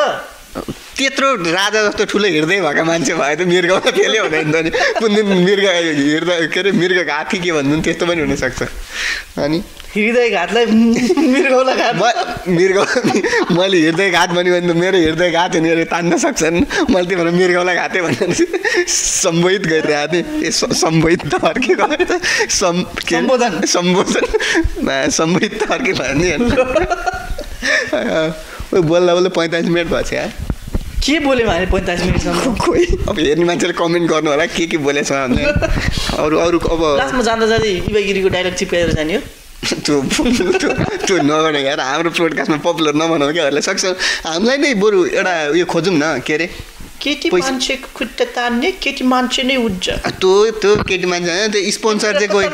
त्यत्रो राजा जस्तो ठुलो हृदय भएका मान्छे भए त मृगमा फेलै हुँदैन त नि कुन दिन मृग हृदय के अरे मृगको हात के भन्नु त्यस्तो पनि हुनसक्छ अनि
हृदयघातलाई
मैले हृदयघात भन्यो भने त मेरो हृदयघात हुनेहरू तान्न सक्छन् मैले त्यही भएर मृगौला घाते भनेर सम्बोधित गरिरहेको थिएँ सम्बोधित त अर्कै सम्बोधित त अर्कै भयो नि बोल्दा 45 मिनट भएको छ यार
के बोल्यो भने 45 मिनटसम्म
खोइ अब हेर्ने मान्छेले कमेन्ट गर्नु होला के बोलेछ हामीले अरू अब
लास्टमा जाँदा जाँदै इबागिरीको डायलग चिप्काएर जाने हो
त्यो नगर्नु यार हाम्रो पोडकास्टमा पपुलर नबनाऊ क्याहरूले सक्छ हामीलाई नै बरु एउटा उयो खोजौँ न के अरे
केटी मान्छेको खुट्टा तान्ने केटी मान्छे नै हुन्छ
त्यो केटी मान्छे होइन त्यो स्पोन्सर चाहिँ कोही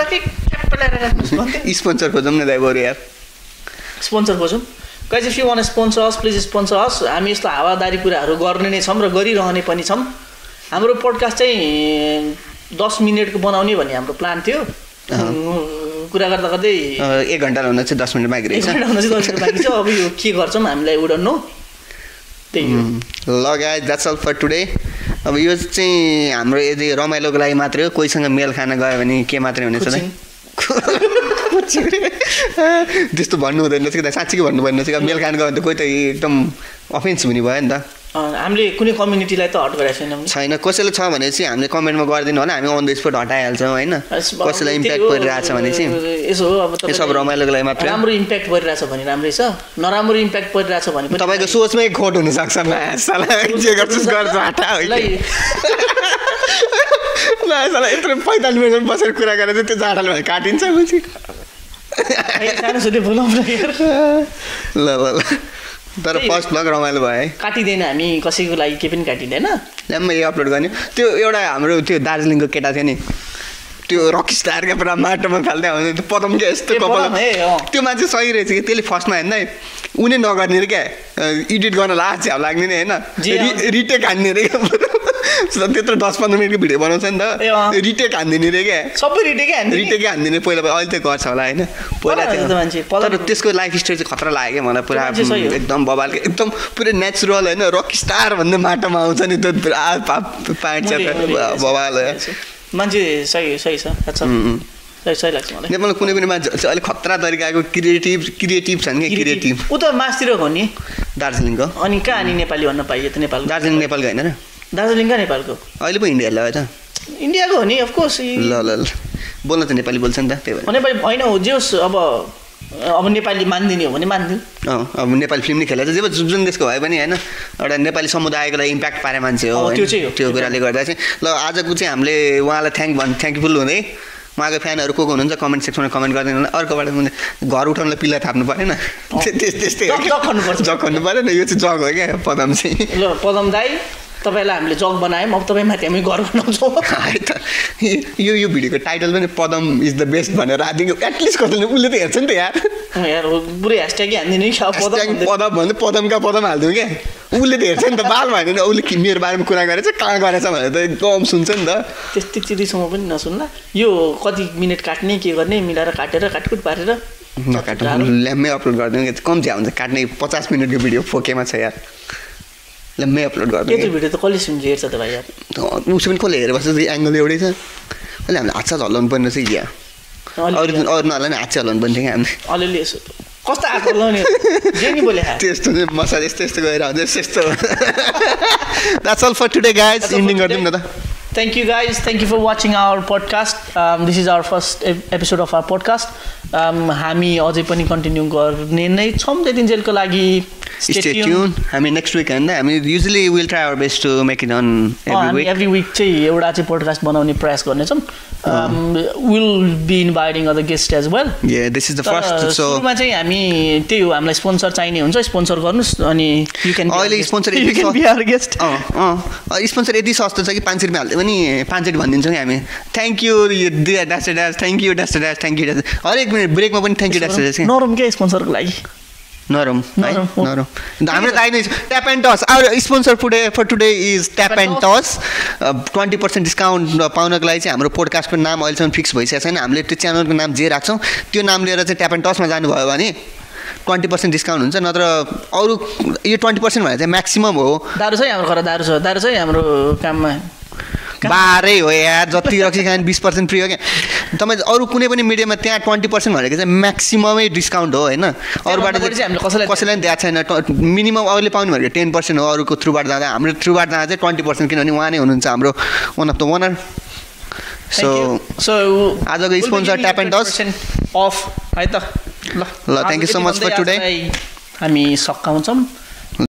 स्पोन्सर खोजौँ न दाइ बरु यार
स्पोन्सर खोजौँ guys if you want sponsor us please sponsor us हामी यस्तो हावादारी कुराहरू गर्ने नै छौँ र गरिरहने पनि छौँ हाम्रो पोडकास्ट चाहिँ 10 मिनटको बनाउने भन्ने हाम्रो प्लान थियो कुरा गर्दा गर्दै
1 घन्टा हुन चाहिँ 10 मिनट बाँकी रहेछ
1 घन्टा हुन चाहिँ 10 मिनट बाँकी छ अब यो के गर्छौँ हामीलाई उडन नो त्यही हो
ल guys that's all for today अब यो चाहिँ हाम्रो यदि रमाइलोको लागि मात्रै हो कोहीसँग मेल खान गयो भने के मात्रै हुनेछ त त्यस्तो भन्नु हुँदैन रहेछ कि साँच्चीकै भन्नु पर्ने रहेछ मेल खान गयो भने त कोही त एकदम अफेन्स हुने भयो नि त
हामीले कुनै कम्युनिटीलाई त हट गरेको
छैन कसैले छ भने चाहिँ हामीले कमेन्टमा गरिदिनु होला हामी अन द स्पोट हटाइहाल्छौँ होइन कसैलाई इम्प्याक्ट परिरहेछ भने चाहिँ
यसो अब
यो सब रमाइलोको लागि मात्र
राम्रो इम्प्याक्ट परिरहेछ भने राम्रै छ नराम्रो इम्प्याक्ट परिरहेछ भने पनि
तपाईँको सोचमै खोट हुनसक्छ जे गर्छस् गर्छ हटा यत्रो 45 मिनट बसेर कुरा गरेर चाहिँ त्यो जाडाले भए काटिन्छ ल तर फर्स्ट ब्लग रमाइलो भयो है
काटिँदैन हामी कसैको लागि केही पनि काटिँदैन
ल्याम्मै अपलोड गर्ने त्यो एउटा हाम्रो त्यो दार्जिलिङको केटा थियो नि त्यो रकी स्टारका पुरा माटोमा फाल्दै आउँदै त्यो पदम क्या यस्तो कपाल त्यो मान्छे सही रहेछ कि त्यसले फर्स्टमा हेर्दा उनी नगर्ने रे क्या एडिट गर्न लास्ट झ्याउ लाग्ने नै होइन रिटेक हान्ने रे त्यत्रो 10-15 मिनटको भिडियो बनाउँछ नि त रिटेक हान्दिने रे क्या
सबै रिटेकै
हान्दिने पहिला अहिले त गर्छ होला होइन पहिला तर त्यसको लाइफ स्टोरी चाहिँ खतरा लाग्यो क्या मलाई पुरा एकदम बबाल एकदम पुरै नेचुरल होइन रकी स्टार भन्ने माटोमा आउँछ नि त्यो पाइन्छ बबाल
मान्छे सही छ सही लाग्छ मलाई
नेपालमा कुनै पनि मान्छे अलिक खतरा तरिकाको क्रिएटिभ छन् क्या क्रिएटिभ
ऊ त मासतिर हो नि
दार्जिलिङको
अनि कहाँ अनि नेपाली भन्न पाइयो त नेपाल
दार्जिलिङ नेपालको होइन र
दार्जिलिङ कहाँ नेपालको
अहिले पो इन्डियाले हो त
इन्डियाको हो नि अफकोर्स
ल बोल्न त नेपाली बोल्छ नि त त्यही भएर
नेपाली होइन हो जे होस् अब नेपाली मानिदिने हो भने मानिदिउँ
अब नेपाली फिल्म नै खेलेको छ जे जुन देशको भए पनि होइन एउटा नेपाली समुदायको लागि इम्प्याक्ट पारे मान्छे हो त्यो कुराले गर्दा चाहिँ ल आजको चाहिँ हामीले उहाँलाई थ्याङ्कफुल हुँदै उहाँको फ्यानहरू को हुनुहुन्छ कमेन्ट सेक्सनमा कमेन्ट गरिदिनु होला अर्कोबाट घर उठाउनलाई पिल्ला थाप्नु परेन त्यस्तै जग खन्नु परेन यो चाहिँ जग हो क्या पदम चाहिँ
ल पदम दाइ तपाईँलाई हामीले जग बनायौँ अब तपाईँमाथि हामी घर बनाउँछौँ
है त यो भिडियोको टाइटल पनि पदम इज द बेस्ट भनेर राखिदिएको एटलिस्ट कसैले उसले त हेर्छ नि त
यार पुरै ह्यासट्यागै हान्दिनु
पदम भन्दै पदम हालिदिउँ क्या उसले त हेर्छ नि त बाल भयो भने उसले मेरो बारेमा कुरा गरेछ कहाँ गरेछ भनेर त एकदम सुन्छ नि त
त्यस्तै चिरीसम्म पनि नसुन्ला यो कति मिनट काट्ने के गर्ने मिलाएर काटेर काटकुट पारेर
नकाट्नु ल्याम्मै अपलोड गरिदिउँ कम झ्या हुन्छ काट्ने 50 मिनटको भिडियो फोकेमा छ यार ल्याम्मै अपलोड गरिदिउँ
त्यो भिडियो त कसले सुन्छ हेर्छ त भाइ यार
उसो पनि कसले हेरेर बस्छ एङ्गल एउटै छ अहिले हामीले हात साथ हल्लाउनु पर्ने रहेछ या अरू नहल्ला नि हात चाहिँ हल्लाउनु पर्ने थियो हामीले
अलिअलि यसो कस्तो हात हल्लाउने जे नि बोले
त्यस्तो मसाज यस्तो गएर हुन्छ यस्तो that's all for today guys ending गरिदिउँ न त
Thank you guys. Thank you for watching our podcast. This is our first episode of our podcast. हामी अझै पनि कन्टिन्यू गर्ने नै छौँ त्यतिन्जेलको लागि
Stay tuned. हामी next week हैन हामी usually we'll try our best to make it on every week.
Every week चाहिँ एउटा चाहिँ podcast बनाउने प्रयास गर्ने छौँ. We'll be inviting other guests as well.
Yeah, this is the first. So
सुरुमा चाहिँ हामी त्यही हो हामीलाई स्पोन्सर चाहिने हुन्छ स्पोन्सर गर्नुस् अनि you can be our guest.
Sponsor यति सस्तो छ कि 5 रुपैयाँ हाल्दै पनि 5 चोटि भनिदिन्छौँ हामी thank you thank you thank you हरेक मिनट ब्रेकमा पनि थ्याङ्क यू
नरम के स्पोन्सरको लागि
नरम हाम्रो लागि नै Tap and Toss our sponsor for today is Tap and Toss 20% discount पाउनको लागि चाहिँ हाम्रो पोडकास्टको नाम अहिलेसम्म फिक्स भइसकेको छैन हामीले त्यो च्यानलको नाम जे राख्छौँ त्यो नाम लिएर चाहिँ ट्याप एन्ड टसमा जानुभयो भने 20% डिस्काउन्ट हुन्छ नत्र अरू यो 20% भनेर चाहिँ म्याक्सिमम हो
दारु छ हाम्रो घर दारु छ हाम्रो काममा
बाह्रै हो यार जति रक्सी खाने 20% फ्री हो क्या तपाईँ अरू कुनै पनि मिडियामा त्यहाँ 20% भनेको चाहिँ म्याक्सिममै डिस्काउन्ट हो होइन अरूबाट कसैलाई पनि दिएको छैन मिनिमम अरूले पाउने भनेको 10% हो अरूको थ्रुबाट जाँदा हाम्रो थ्रुबाट जाँदा चाहिँ 20% किनभने उहाँ नै हुनुहुन्छ हाम्रो one of the owner so आजको sponsor tap and toss
of है त ल
thank you so much for today
हामी सकाउँछौँ